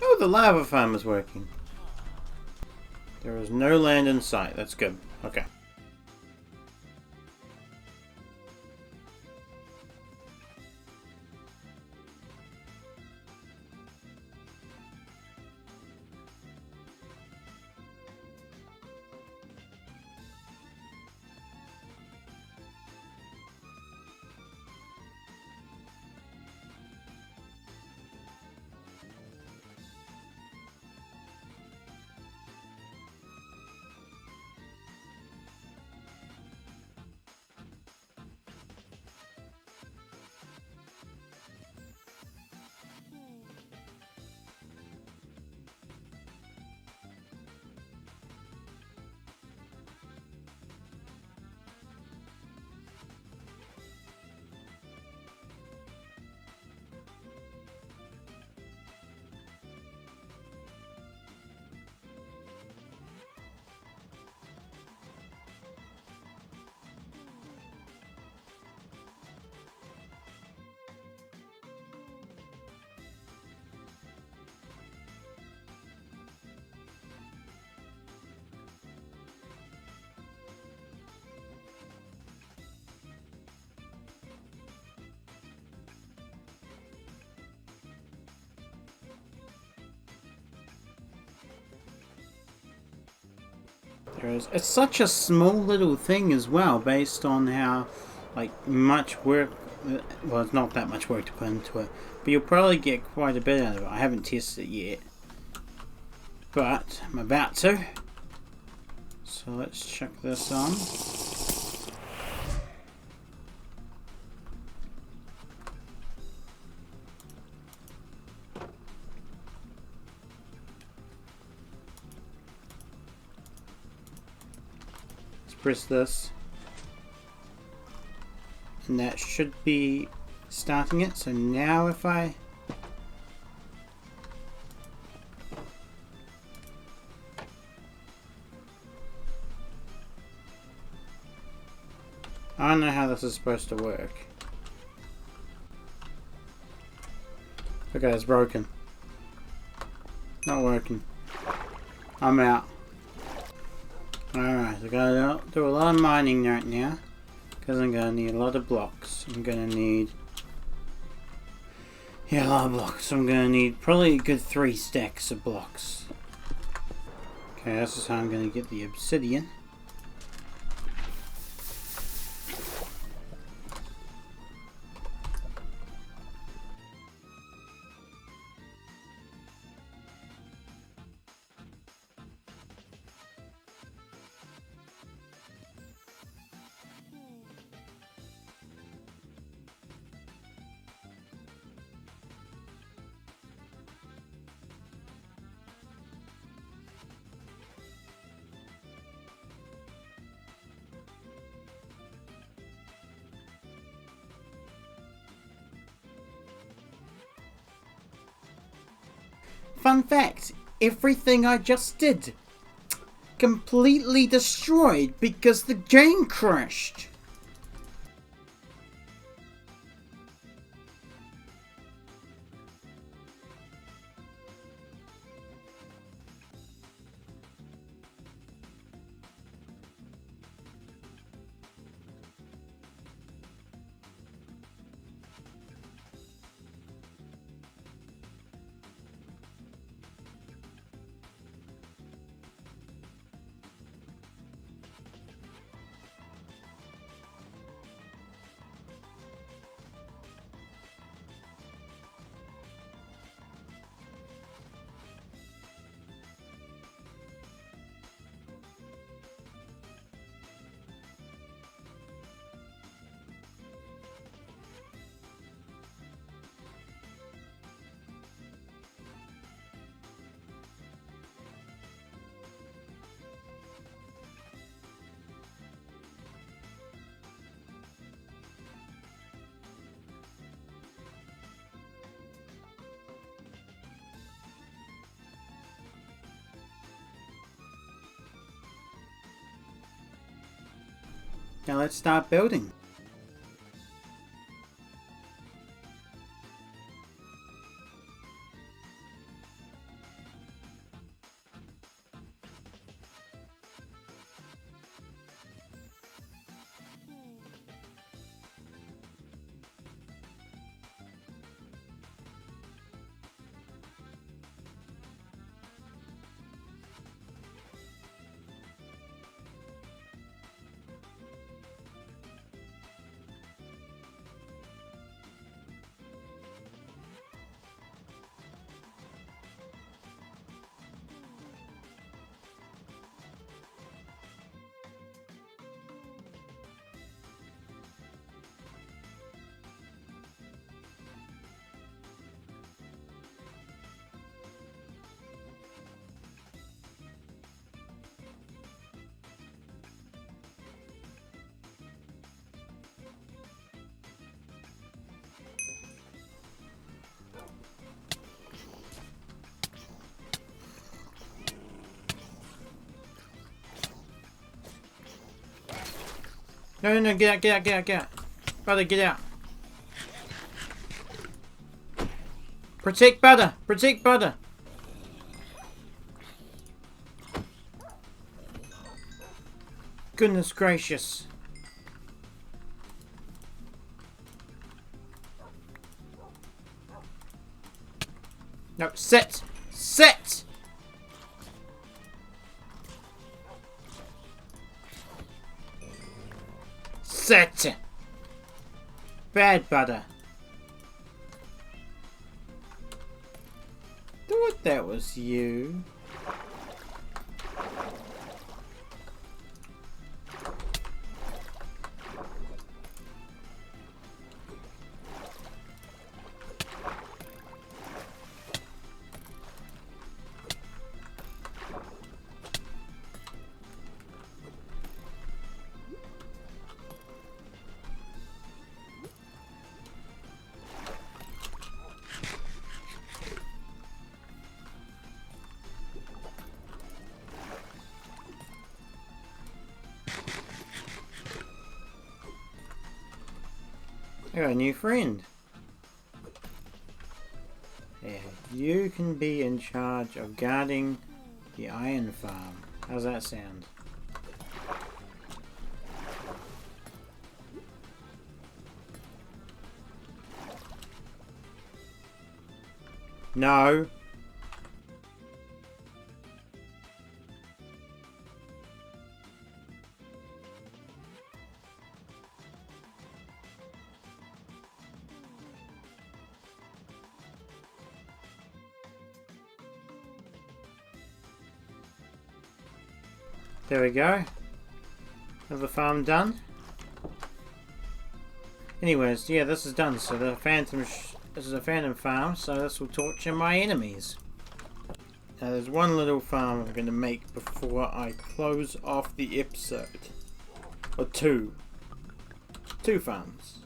S2: Oh, the lava farm is working. There is no land in sight. That's good. Okay. It's such a small little thing as well, based on how much work. Well, it's not that much work to put into it, but you'll probably get quite a bit out of it. I haven't tested it yet, but I'm about to. So let's chuck this on. Press this, and that should be starting it. So now if I don't know how this is supposed to work. Okay, it's broken. Not working. I'm out. Alright, I gotta do a lot of mining right now, because I'm gonna need a lot of blocks. I'm gonna need a lot of blocks. I'm gonna need probably a good 3 stacks of blocks. Okay, this is how I'm gonna get the obsidian. Fun fact, everything I just did completely destroyed because the game crashed. Now let's start building. No, no, no, get out, get out, get out, get out. Brother, get out. Protect Butter! Protect Butter! Goodness gracious. No, sit! Sit! Sit! Bad Butter. Thought that was you. I got a new friend. Yeah, you can be in charge of guarding the iron farm. How's that sound? No. There we go. Have the farm done. Anyways, yeah, this is done. So the this is a phantom farm, so this will torture my enemies. Now there's one little farm I'm going to make before I close off the episode. Or two. Two farms.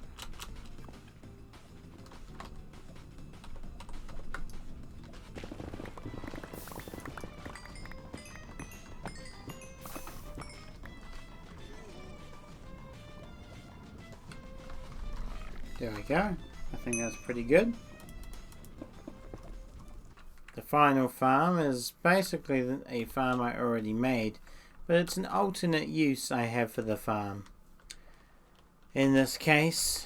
S2: There we go. I think that's pretty good. The final farm is basically a farm I already made, but it's an alternate use I have for the farm. In this case,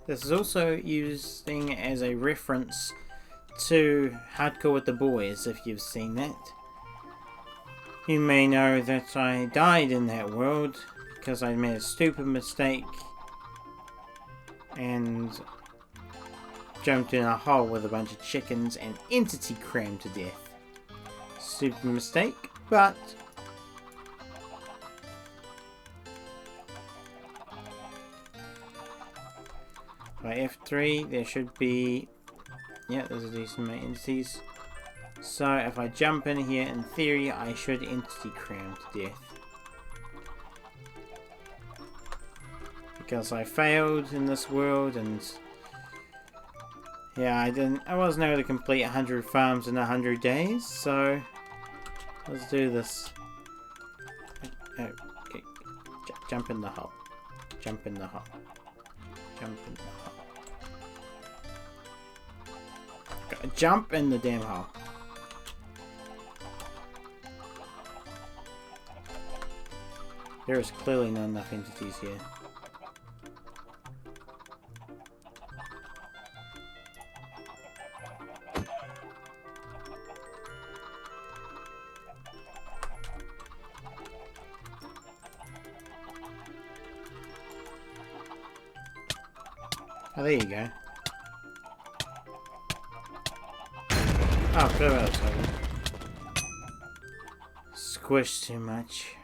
S2: this is also using as a reference to Hardcore with the Boys, if you've seen that. You may know that I died in that world because I made a stupid mistake and jumped in a hole with a bunch of chickens and entity crammed to death. Stupid mistake, but by F3 there should be, yeah, there's a decent amount of entities. So if I jump in here, in theory I should entity cram to death. Because I failed in this world, and yeah, I wasn't able to complete 100 farms in 100 days, so let's do this. Okay. Jump in the hole. Jump in the hole. Jump in the hole. Gotta jump in the damn hole. There is clearly not enough entities here. Oh, there you go. Oh, forgot about that. Squished too much.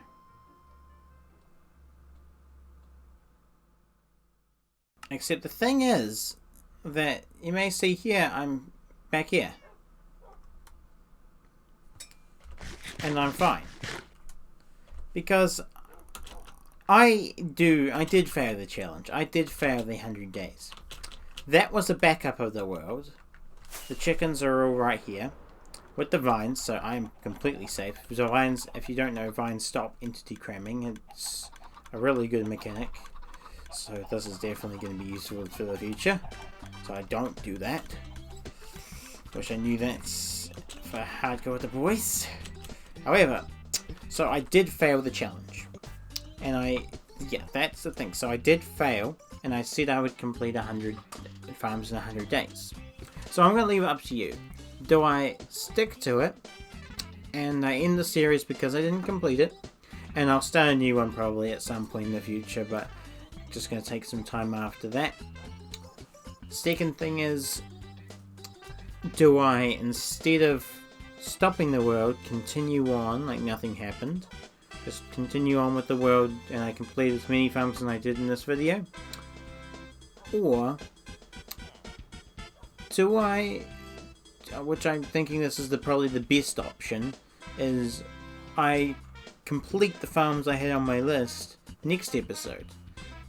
S2: Except the thing is that you may see here, I'm back here. And I'm fine. Because I did fail the challenge. I did fail the 100 days. That was a backup of the world. The chickens are all right here with the vines, so I'm completely safe. So vines, if you don't know, vines stop entity cramming. It's a really good mechanic. So this is definitely going to be useful for the future. So I don't do that. Wish I knew that for hardcore with the boys. However, so I did fail the challenge. And yeah, that's the thing. So I did fail, and I said I would complete 100 farms in 100 days. So I'm going to leave it up to you. Do I stick to it, and I end the series because I didn't complete it, and I'll start a new one probably at some point in the future, but just going to take some time after that. Second thing is, do I, instead of stopping the world, continue on like nothing happened? Just continue on with the world and I complete as many farms as I did in this video? Or do I, which I'm thinking this is probably the best option, is I complete the farms I had on my list next episode.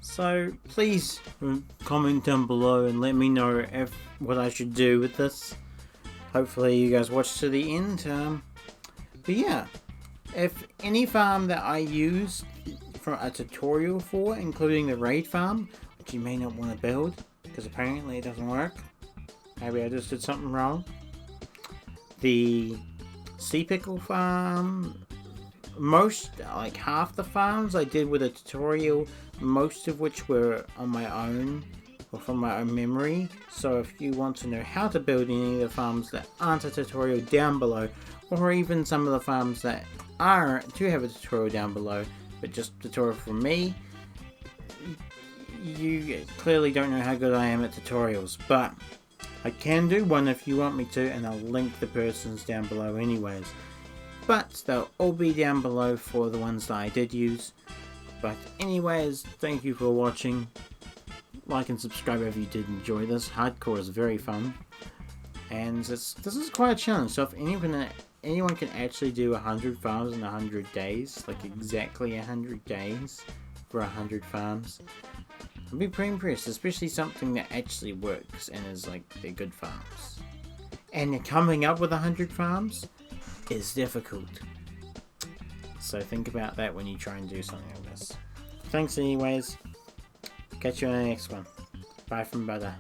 S2: So please comment down below and let me know what I should do with this. Hopefully you guys watch to the end. But yeah, if any farm that I use for a tutorial for, including the raid farm, which you may not want to build because apparently it doesn't work. Maybe I just did something wrong. The sea pickle farm, like half the farms I did with a tutorial, most of which were on my own or from my own memory. So if you want to know how to build any of the farms that aren't a tutorial, down below, or even some of the farms that do have a tutorial down below, but just tutorial from me, you clearly don't know how good I am at tutorials, but I can do one if you want me to, and I'll link the persons down below anyways. But they'll all be down below for the ones that I did use. But anyways, thank you for watching. Like and subscribe if you did enjoy this. Hardcore is very fun. And this is quite a challenge. So if anyone can actually do 100 farms in 100 days, like exactly 100 days for 100 farms, I'd be pretty impressed. Especially something that actually works and is like, they're good farms. And coming up with 100 farms is difficult. So think about that when you try and do something like this. Thanks anyways. Catch you on the next one. Bye from Butter.